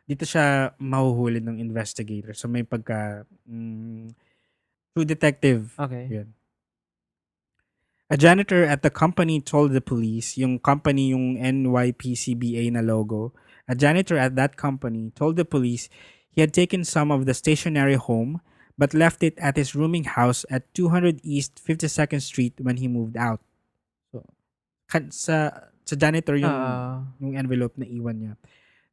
dito siya mahuhuli ng investigator. So may pagka true detective. Okay. Yun. A janitor at the company told the police, yung company yung NYPCBA na logo. A janitor at that company told the police he had taken some of the stationery home but left it at his rooming house at 200 East 52nd Street when he moved out. So, sa janitor yung envelope na iwan niya.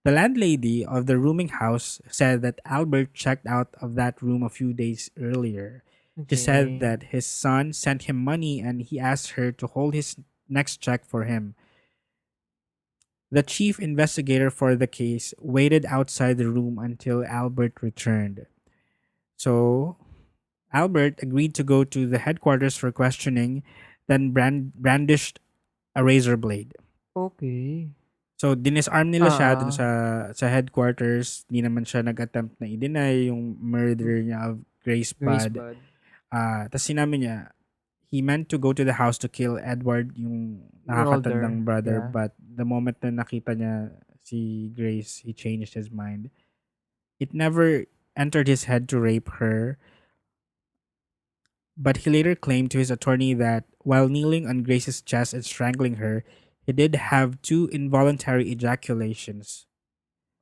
The landlady of the rooming house said that Albert checked out of that room a few days earlier. She said that his son sent him money and he asked her to hold his next check for him. The chief investigator for the case waited outside the room until Albert returned. So, Albert agreed to go to the headquarters for questioning, then brandished a razor blade. Okay. So, dinisarm nila siya dun sa headquarters. Hindi naman siya nag-attempt na i-deny yung murder niya of Grace Budd. Tapos sinabi niya, he meant to go to the house to kill Edward, yung nakakatandang brother. Yeah. But the moment na nakita niya si Grace, he changed his mind. It never entered his head to rape her. But he later claimed to his attorney that while kneeling on Grace's chest and strangling her, he did have 2 involuntary ejaculations.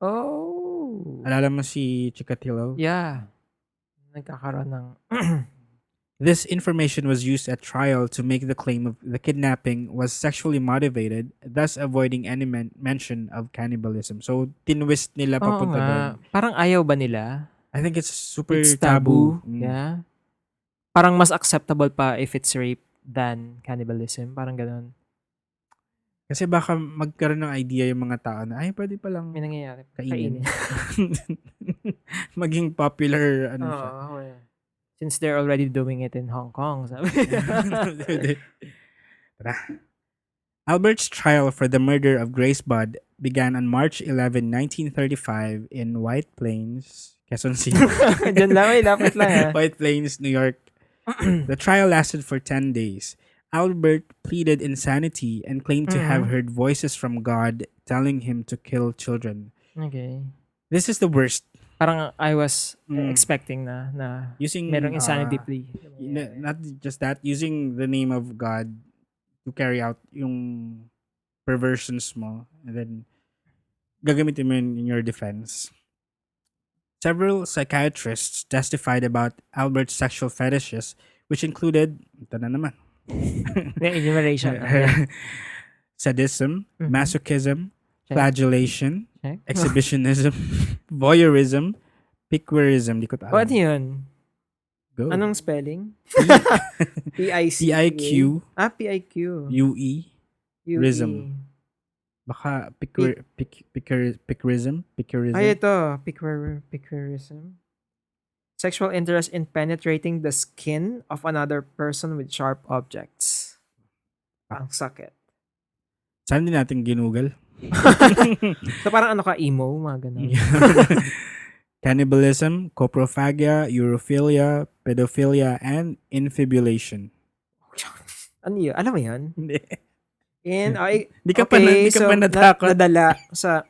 Oh. Alala mo si Chikatilo? Yeah. Nagkakaroon ng... This information was used at trial to make the claim of the kidnapping was sexually motivated, thus avoiding any mention of cannibalism. So, tinwist nila papunta doon. Parang ayaw ba nila? I think it's super It's taboo. taboo. Yeah. parang mas acceptable pa if it's rape than cannibalism. Parang ganun. Kasi baka magkaroon ng idea yung mga tao na, ay, pwede palang May nangyayari. kainin. Maging popular, ano siya. Oo, yeah. Since they're already doing it in Hong Kong. Sabi. Tara. Albert's trial for the murder of Grace Budd began on March 11, 1935 in White Plains, Quezon City. Diyan lang, lapit lang ha. White Plains, New York. The trial lasted for 10 days. Albert pleaded insanity and claimed to have heard voices from God telling him to kill children. Okay. This is the worst. Parang I was expecting na Using merong insanity plea. not just that, using the name of God to carry out yung perversions mo, and then gagamitin mo in your defense. Several psychiatrists testified about Albert's sexual fetishes, which included, ito na naman, Enumeration. sadism, masochism, Check. flagellation, Check. exhibitionism, voyeurism, piquerism. Di ko ta What yun? Go. Anong spelling? P-I-C. P-I-Q, P-I-Q. U-E, U-E. Rism. Baka piquerism. Ay, ito. Piquerism. Sexual interest in penetrating the skin of another person with sharp objects. Ang sakit. Saan din natin ginugal? So, parang ano ka, emo, mga ganun. Cannibalism, coprophagia, urophilia, pedophilia, and infibulation. Ano yun? Alam mo yun? Hindi. Di ka pa natakot. Nadala sa...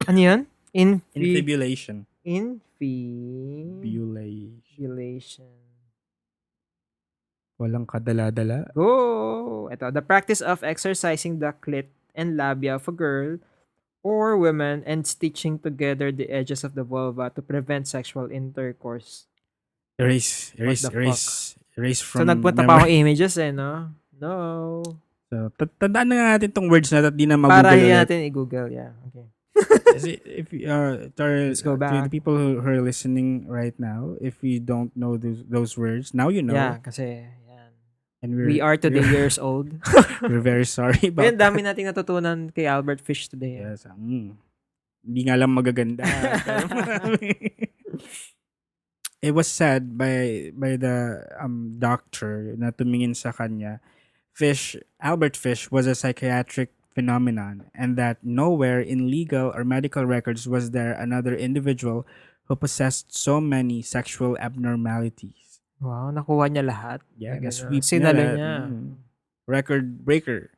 ano yun? Infibulation. Infibulation. Walang kadala-dala. Go! Ito, the practice of exercising the clit and labia of a girl or woman and stitching together the edges of the vulva to prevent sexual intercourse. Erase So, from nagpunta pa ako images no? No. So, tandaan na nga natin tong words na at di na Para mag-google ulit. natin i-google, yeah. Okay. Kasi if Let's go to back. the people who are listening right now, if you don't know those words, now you know. Yeah, kasi, yan. And We are today years old. We're very sorry about Ayun, dami nating natutunan kay Albert Fish today. Yes. Hindi nga lang magaganda. It was said by the doctor na tumingin sa kanya, Albert Fish was a psychiatric phenomenon, and that nowhere in legal or medical records was there another individual who possessed so many sexual abnormalities. Wow, nakuha niya lahat. Yeah, Like, sweep sinalo niya. niya. Record breaker.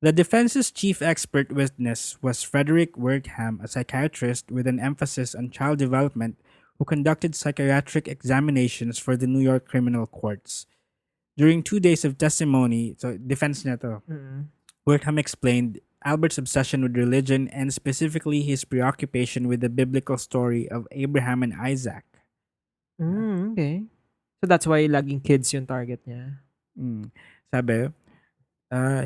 The defense's chief expert witness was Frederick Wertham, a psychiatrist with an emphasis on child development who conducted psychiatric examinations for the New York criminal courts. During 2 days of testimony, so defense niya to, Wertham explained Albert's obsession with religion and specifically his preoccupation with the biblical story of Abraham and Isaac. Okay. So that's why laging kids yung target niya. Sabi,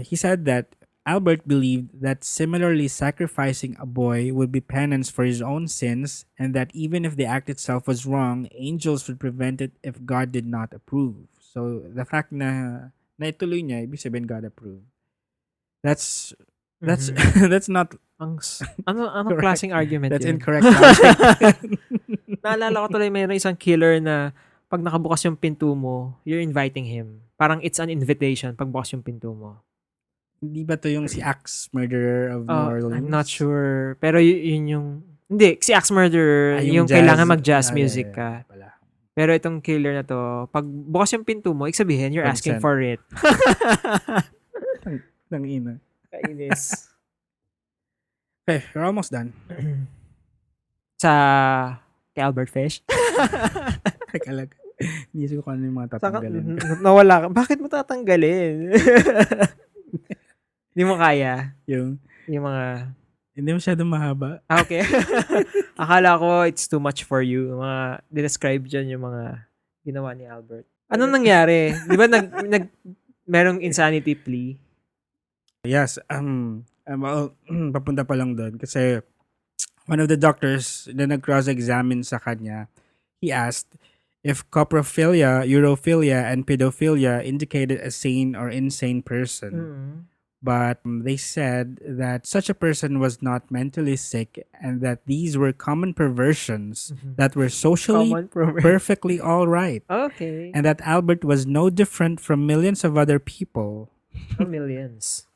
he said that Albert believed that similarly sacrificing a boy would be penance for his own sins, and that even if the act itself was wrong, angels would prevent it if God did not approve. So the fact na naituloy niya, ibig sabihin God approved. That's that's not Ano klaseng argument that's yun? incorrect logic. Naalala ko tuloy mayroon isang killer na pag nakabukas yung pinto mo, you're inviting him. Parang it's an invitation pag bukas yung pinto mo. Hindi ba to yung si Axe Murderer of New Orleans? I'm not sure. Pero yun yung... Hindi, si Axe Murderer, yung jazz. kailangan mag-jazz music Yeah, ka. pala. Pero itong killer na to, pag bukas yung pinto mo, sabihin, you're asking Consent. for it. Nang ina. Kainis. Okay, we're almost done. Kay Albert Fish. Teka lang. Hindi ko kung ano yung mga tatanggalin. Nawala ka. Bakit mo tatanggalin? Hindi mo kaya. Yung mga... hindi masyadong mahaba. Okay. Akala ko it's too much for you. Mga describe dyan yung mga ginawa ni Albert. Anong nangyari? Di ba merong insanity plea? Yes. Well, papunta pa lang doon. Kasi one of the doctors na nag-cross-examine sa kanya, he asked if coprophilia, urophilia, and pedophilia indicated a sane or insane person. Mm. But they said that such a person was not mentally sick and that these were common perversions that were socially Common proverb. perfectly all right. Okay. And that Albert was no different from millions of other people. Millions.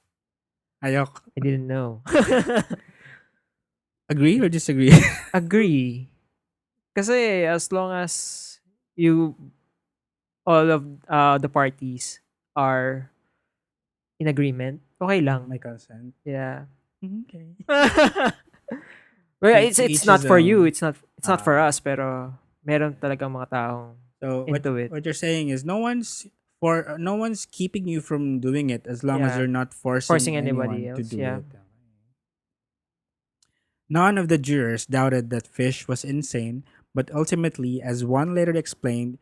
Ayok. I didn't know. Agree or disagree? Agree. Kasi as long as you all of the parties are in agreement, okay lang. My consent. Yeah. Okay. Well, To it's each not his for own. you. It's not for Ah. us, pero meron talagang mga taong So into it. what you're saying is no one's keeping you from doing it as long as Yeah. you're not Forcing anyone anybody to else, do yeah. it. None of the jurors doubted that Fish was insane, but ultimately, as one later explained,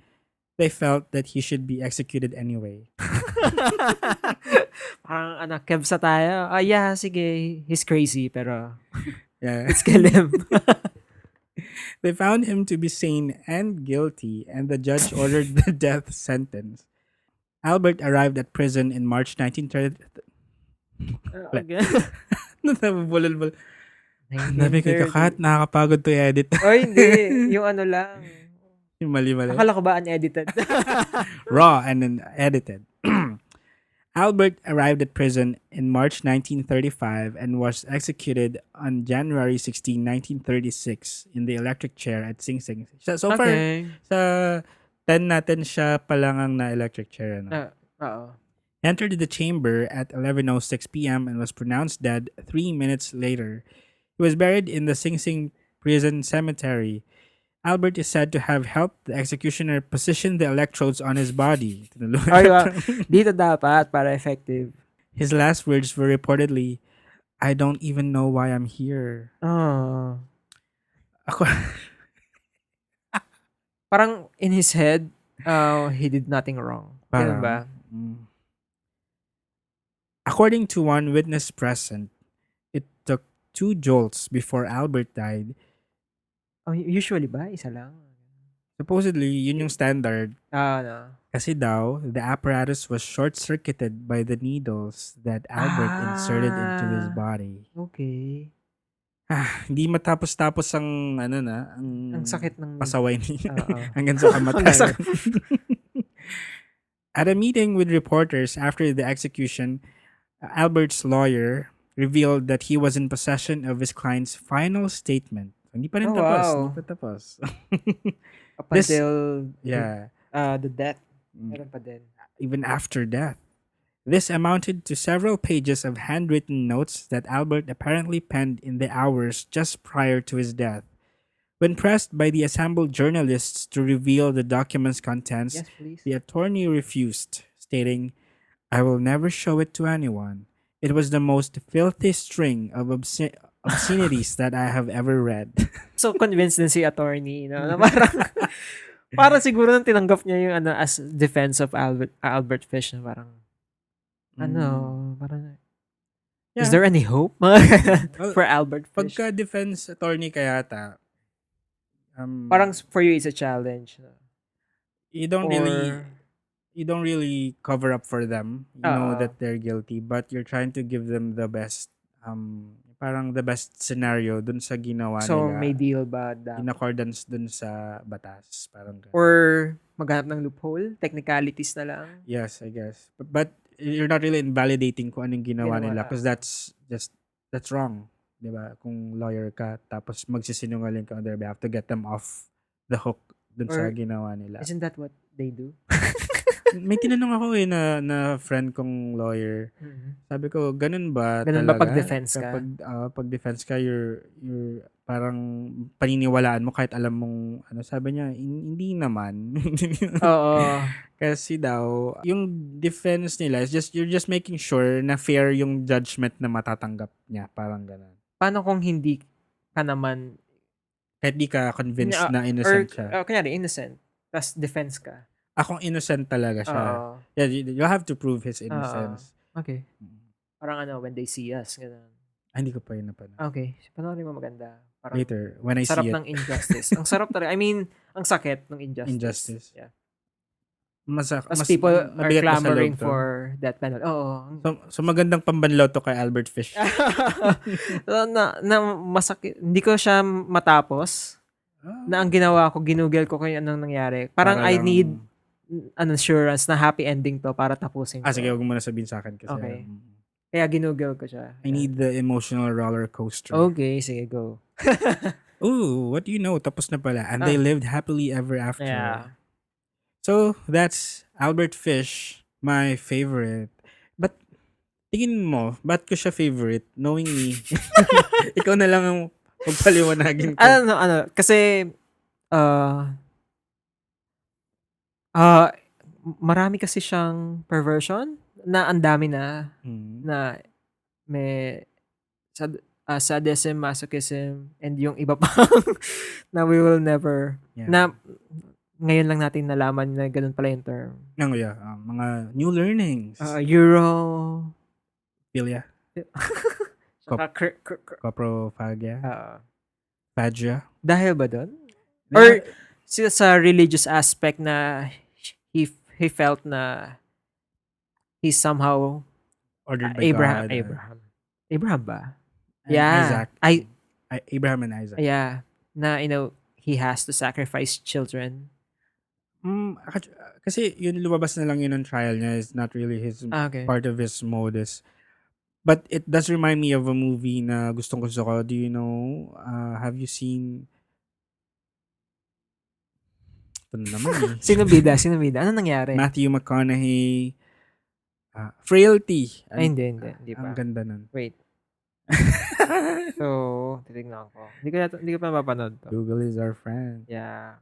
they felt that he should be executed anyway. Parang kebsa tayo. Yeah, sige, he's crazy, pero Yeah. let's kill him. They found him to be sane and guilty, and the judge ordered the death sentence. Albert arrived at prison in March 1930. Okay. Nabulol-bul. Nabi kay kakat, nakakapagod to i-edit. Oy, hindi. Yung lang. Yung mali-mali. Akala ko ba unedited? Raw and then edited. Albert arrived at prison in March 1935 and was executed on January 16, 1936 in the electric chair at Sing Sing. So far, Okay. sa 10 natin siya pa lang ang na-electric chair. Ano? Oo. Entered the chamber at 11:06 p.m. and was pronounced dead 3 minutes later. He was buried in the Sing Sing prison cemetery. Albert is said to have helped the executioner position the electrodes on his body. Ay, dito dapat para effective. His last words were reportedly, "I don't even know why I'm here." Oh. Ako, Parang in his head, he did nothing wrong. Ganun parang, ba? According to one witness present, it took 2 jolts before Albert died. Oh, usually ba? Isa lang? Supposedly, yun yung standard. No. Kasi daw, the apparatus was short-circuited by the needles that Albert inserted into his body. Okay. Hindi matapos-tapos ang ang sakit ng pasaway niya. Oo. Hanggang sa Hanggang kamatay. At a meeting with reporters after the execution, Albert's lawyer revealed that he was in possession of his client's final statement. Hindi pa rin tapos. wow. Hindi pa tapos. Up This- until Yeah. the death. Meron pa din. Even after death. This amounted to several pages of handwritten notes that Albert apparently penned in the hours just prior to his death. When pressed by the assembled journalists to reveal the document's contents, Yes, please. the attorney refused, stating, "I will never show it to anyone. It was the most filthy string of obscenities that I have ever read." So, convinced din si attorney, no? Na parang siguro nang tinanggap niya yung as defense of Albert Fish, na parang, parang, is there any hope for Albert Fish? Pagka defense attorney kaya ata, Parang for you, it's a challenge. No? you don't really cover up for them. You know Oo. that they're guilty, but you're trying to give them the best parang the best scenario dun sa ginawa So, nila. may deal ba dapat? In accordance dun sa batas, parang ganun. Or maghanap ng loophole? Technicalities na lang? Yes, I guess. But you're not really invalidating kung anong ginawa nila because that's wrong. 'Di ba? Kung lawyer ka tapos magsisinungaling ka on their behalf to get them off the hook dun sa Or ginawa nila. Isn't that what they do? May tinanong ako na friend kong lawyer. Sabi ko, ganun ba Ganun ba talaga? pag defense ka? Pag defense ka, you're parang paniniwalaan mo kahit alam mong sabi niya, hindi naman. Oo. Kasi daw, yung defense nila is you're just making sure na fair yung judgment na matatanggap niya. Parang ganun. Paano kung hindi ka naman, Kahit di ka convinced na innocent siya. kunyari, innocent, tas defense ka? Akong innocent talaga siya. Oo. Yeah, you have to prove his innocence. Okay. Parang when they see us, ganun. Hindi ko pa yun napanood. Okay, panoorin mo, maganda. Parang Later, when I sarap see it. ng Injustice. Ang sarap talaga. I mean, ang sakit ng Injustice. Injustice. Yeah. Mas As people are mabigat ba sa clamoring loob to? for that panel. Oo. So magandang pambanlaw to kay Albert Fish. na masakit. Hindi ko siya matapos. Na ang ginawa ko, ginugel ko kung anong nangyari. Parang Para I lang- need an assurance na happy ending to para tapusin ko. sige, huwag mo na sabihin sa akin kasi Okay. Kaya ginugel ko siya. I need the emotional roller coaster. Okay, sige, go. Ooh, what do you know? Tapos na pala. And they lived happily ever after. Yeah. So, that's Albert Fish, my favorite. But, tingin mo, ba't ko siya favorite? Knowing me, ikaw na lang ang magpaliwanagin ko. Kasi, marami kasi siyang perversion na ang dami na na may sadism, masochism, and yung iba pa na we will never, Yeah. na ngayon lang natin nalaman na ganun pala yung term. Mga new learnings. Euro, Philia, saka coprophagia, phagia. dahil ba doon? Or sa religious aspect na he felt na he's somehow Ordered by Abraham. God. Abraham ba? And Yeah. Isaac. Abraham and Isaac. Yeah. Na, he has to sacrifice children. Kasi yun lumabas na lang yun on trial niya. It's not really his Okay. part of his modus. But it does remind me of a movie na gustong gusto ko. Do you know, have you seen ito na naman eh. Sino bida? Ano nangyari? Matthew McConaughey, Frailty. Ay, hindi pa. Ang ganda nun. Wait. So, titignan ko. Hindi ko pa mapanood to. Google is our friend. Yeah.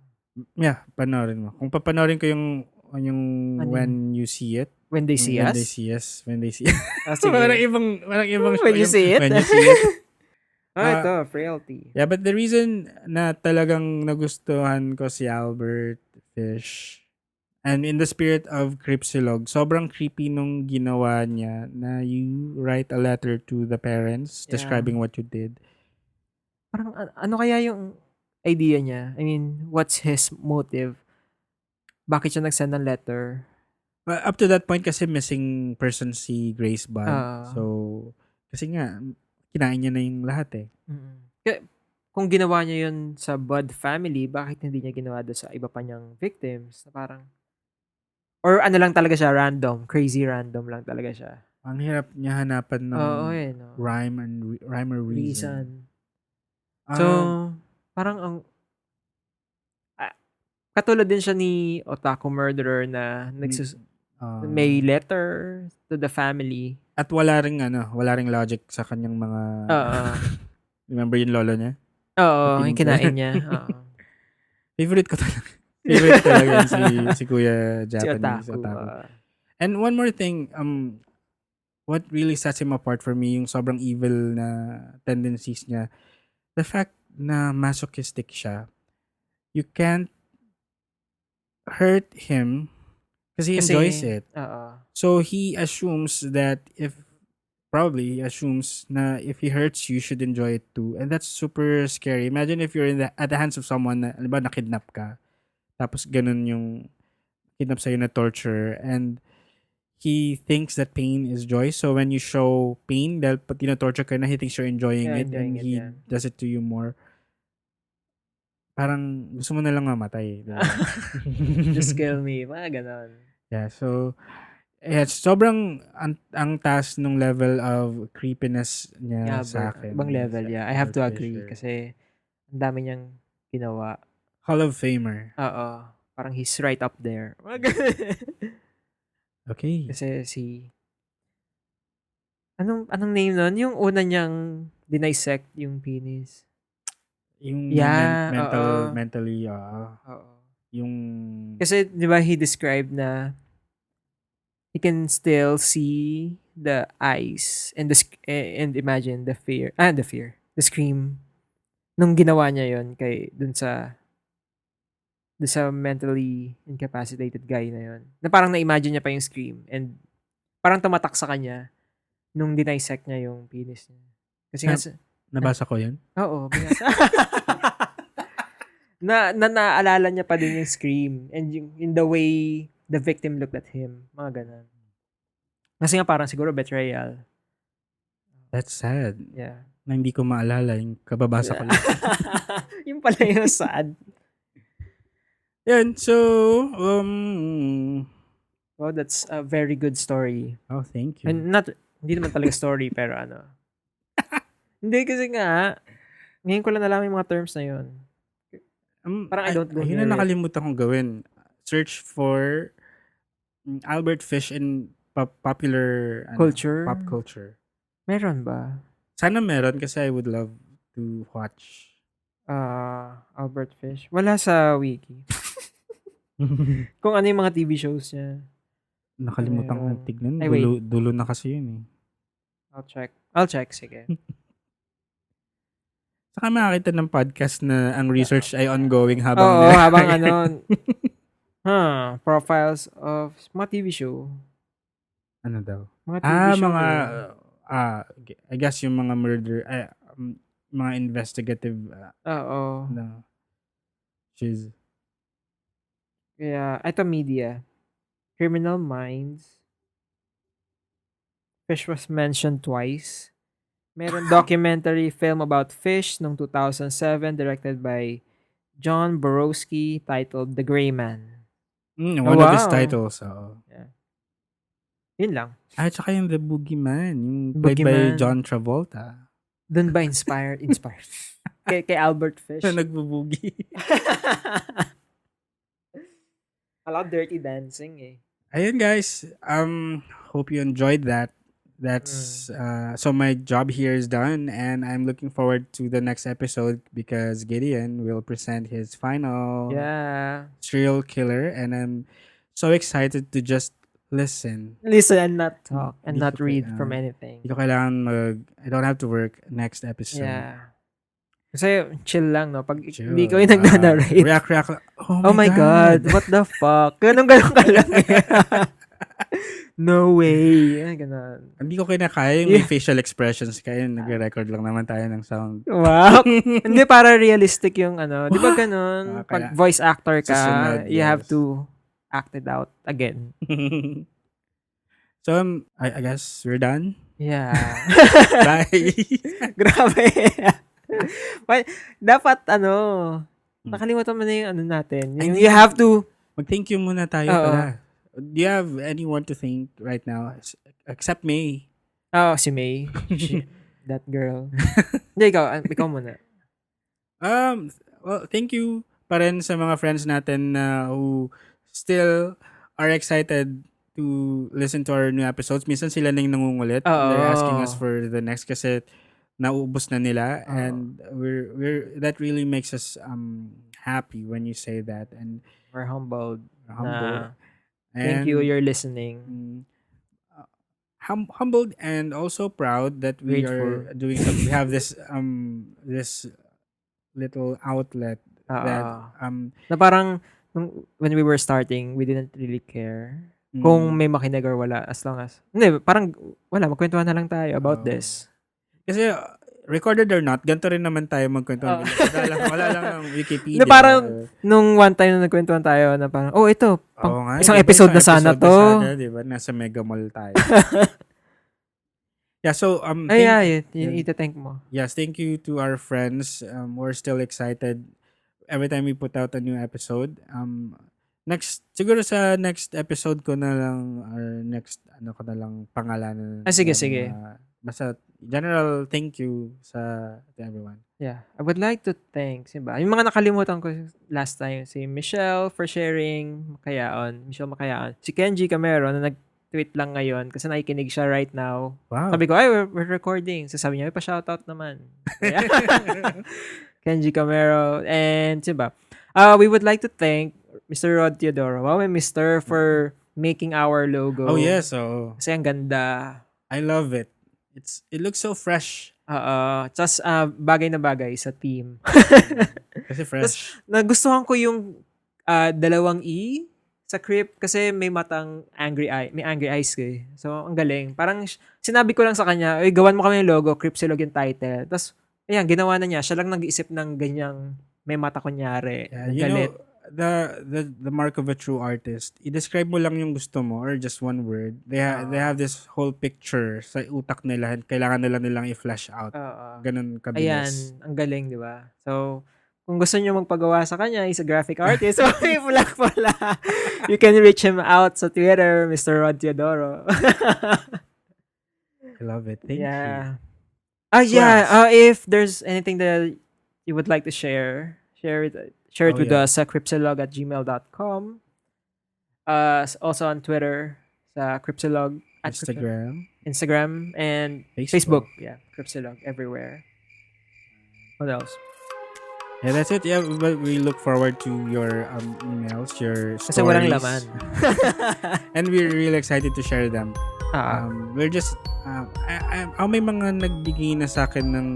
Yeah, panoorin mo. Kung papanorin ko yung Ano When You See It. When They See Us? When They See It. Sige. Parang ibang When You See It? When You See It. Ito, Frailty. Yeah, but the reason na talagang nagustuhan ko si Albert Fish, and in the spirit of Cripsilog, sobrang creepy nung ginawa niya na you write a letter to the parents describing what you did. Parang ano kaya yung idea niya? I mean, what's his motive? Bakit siya nag-send ng letter? Up to that point kasi missing person si Grace Bud. So, kasi nga, kinain niya na yung lahat eh. Kung ginawa niya yun sa Bud family, bakit hindi niya ginawa doon sa iba pa niyang victims? Na parang, or ano lang talaga siya, random. Crazy random lang talaga siya. Ang hirap niya hanapan ng rhyme or reason. So, parang katulad din siya ni Otaku Murderer na may letter to the family. At wala ring logic sa kanyang mga remember yung lolo niya? Oo, yung kinain niya. Favorite ko talaga. Favorite talaga si Kuya Japanese. Si Otaku. And one more thing, what really sets him apart for me, yung sobrang evil na tendencies niya, the fact na masochistic siya, you can't hurt him kasi he enjoys it. So he assumes that probably assumes na if he hurts you, should enjoy it too. And that's super scary. Imagine if you're at the hands of someone na, alam ba, nakidnap ka. Tapos ganun yung kidnap sa'yo na torture. And he thinks that pain is joy. So when you show pain, dahil pag tina-torture ka na, he thinks you're enjoying it. And he does it to you more. Parang gusto mo na lang mamatay. Diba? Just kill me. Mga ganon. Yeah, so sobrang ang taas nung level of creepiness niya sa akin. Ibang level, yeah. I have to agree kasi ang dami niyang ginawa. Hall of Famer. Oo. Parang he's right up there. Okay. Kasi anong name nun? Yung una niyang dinisect yung penis. Yung mentally, yung... Kasi, di ba, he described na he can still see the eyes and and imagine the fear. The scream. Nung ginawa niya yon dun sa mentally incapacitated guy na yon. Na parang na-imagine niya pa yung scream and parang tumatak sa kanya nung dinisect niya yung penis niya. Kasi nga, Nabasa ko yan. oo, binasa. Naalala niya pa din yung scream and yung, in the way the victim looked at him. Mga ganun. Kasi nga parang siguro betrayal. That's sad. Yeah. Na hindi ko maalala yung kababasa ko lang. Yung pala yung sad. Yan, so, Oh, that's a very good story. oh, thank you. And hindi naman talaga story, pero ano. Hindi kasi nga, ngayon ko lang nalaman yung mga terms na yun. Parang I don't go Yun near na it. nakalimutan kong gawin. Search for Albert Fish in popular Culture? pop culture. Meron ba? Sana meron kasi I would love to watch. Albert Fish. Wala sa wiki. Kung ano yung mga TV shows niya. Nakalimutan Meron. kong tignan. Ay, wait. Dulo na kasi yun eh. I'll check, sige. Saka makakita ng podcast na ang research ay ongoing habang Oo, habang ano. Profiles of mga TV show. Ano daw? Mga TV show. Mga I guess yung mga murder mga investigative Oo. na she's Kaya, ito media. Criminal Minds. Fish was mentioned twice. Meron documentary film about fish noong 2007 directed by John Borowski titled The Gray Man. one of his wow. titles. So. Yun lang. At saka yung The Boogeyman, yung played by Boogeyman. John Travolta. Doon ba inspired? kay Albert Fish. Na nagbubugi. I love Dirty Dancing eh. Ayun guys, hope you enjoyed that. That's so my job here is done and I'm looking forward to the next episode because Gideon will present his final serial killer and I'm so excited to just listen and not talk and Hindi not ko read kailangan. from anything. Hindi ko kailangan I don't have to work next episode. Yeah. Kasi chill lang, no? Pag Chill. hindi ko yung nagna-narrate. React. Oh my God. What the fuck? Ganun ka lang eh. No way. Ay, ganun. Hindi ko kinakaya yung may facial expressions kaya nagre-record lang naman tayo ng sound. Wow. Hindi, para realistic yung ano. Di ba ganun? Pag voice actor ka, susunod, you have yes. to act it out again. So, I guess we're done. Yeah. Bye. Grabe. But, dapat nakalimutan mo na yung ano natin. Yung, you have to. Mag-thank you muna tayo pala. Do you have anyone to thank right now? Except May. Oh, si May. That girl. Hindi, ikaw muna. Well, thank you pa rin sa mga friends natin who still are excited to listen to our new episodes. Minsan sila na yung nangungulit. They're asking us for the next kasi nauubos na nila and we're that really makes us happy when you say that and we're humbled. And thank you, you're listening. Humbled and also proud that we are doing something. We have this this little outlet that na parang when we were starting, we didn't really care kung may makinig or wala as long as hindi, parang wala, magkwentuhan na lang tayo about this. Kasi recorded or not, ganito rin naman tayo magkwentuhan. Wala lang ang Wikipedia. Na parang nung one time na nagkwentuhan tayo na parang ito, isang episode na sana to. Diba? Nasa Mega Mall tayo. Yeah, so ita-thank mo. Yes, thank you to our friends. We're still excited every time we put out a new episode. Siguro sa next episode ko na lang or next ko na lang pangalanan. Sige. Basta general thank you to everyone. Yeah, I would like to thank yung mga nakalimutan ko last time, si Michelle for sharing Michelle Makayaon. Si Kenji Camero na nag-tweet lang ngayon kasi nakikinig siya right now. Wow. Sabi ko, we're recording. So sabi niya, pa-shoutout naman. Kenji Camero. And we would like to thank Mr. Rod Teodoro. Wow, Mr. for making our logo. Oh yes, Kasi ang ganda. I love it. It looks so fresh. Just bagay na bagay sa team. Kasi fresh. Nagustuhan ko yung dalawang E sa Crypt kasi may matang angry eye, may angry eyes eh. So, ang galing. Parang sinabi ko lang sa kanya, "Uy, gawan mo kami ng logo, Cryptsilog yung title." Tapos, ayan, ginawa na niya. Siya lang nag-iisip ng ganyang may mata kunyari, Yeah, na you galit. know, the mark of a true artist, i-describe mo lang yung gusto mo or just one word. They have this whole picture sa utak nila. Kailangan nilang i-flash out. Oo. Ganun Ayan, kabilis. ang galing, di ba? So, kung gusto niyo magpagawa sa kanya, he's a graphic artist. So, may plug pala. You can reach him out sa Twitter, Mr. Rod Teodoro. I love it. Thank you. Yeah. If there's anything that you would like to share it with us sa cryptsilog@gmail.com. Also on Twitter sa cryptsilog at Instagram and Facebook. Yeah, cryptsilog everywhere. What else? Yeah, that's it. Yeah, but we look forward to your emails, your stories. Kasi walang laman. And we're really excited to share them. We're just may mga nagbigay na sa akin ng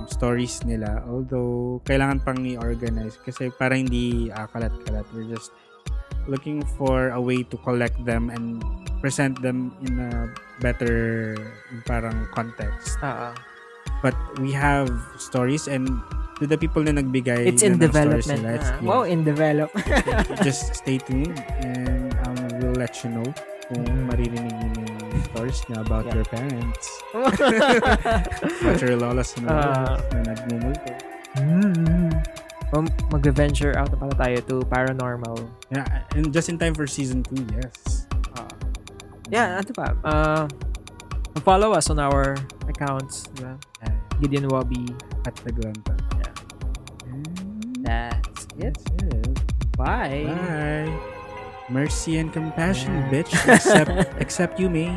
stories nila, although kailangan pang i-organize kasi parang hindi kalat-kalat. We're just looking for a way to collect them and present them in a better parang context. But we have stories, and to the people na nagbigay, it's in ng development. stories nila, Wow, in development. just stay tuned and we'll let you know kung maririnig yun yung stories niya about your parents. About your lolas na nagmumulto. Mag-venture out na pala tayo to paranormal. Yeah, and just in time for season 2, yes. Yeah, ano pa? Follow us on our accounts. Diba? Gideon Wabi. At Naglanta. Yeah. That's it. That's it. Bye. Bye. Mercy and compassion, bitch. Except you may.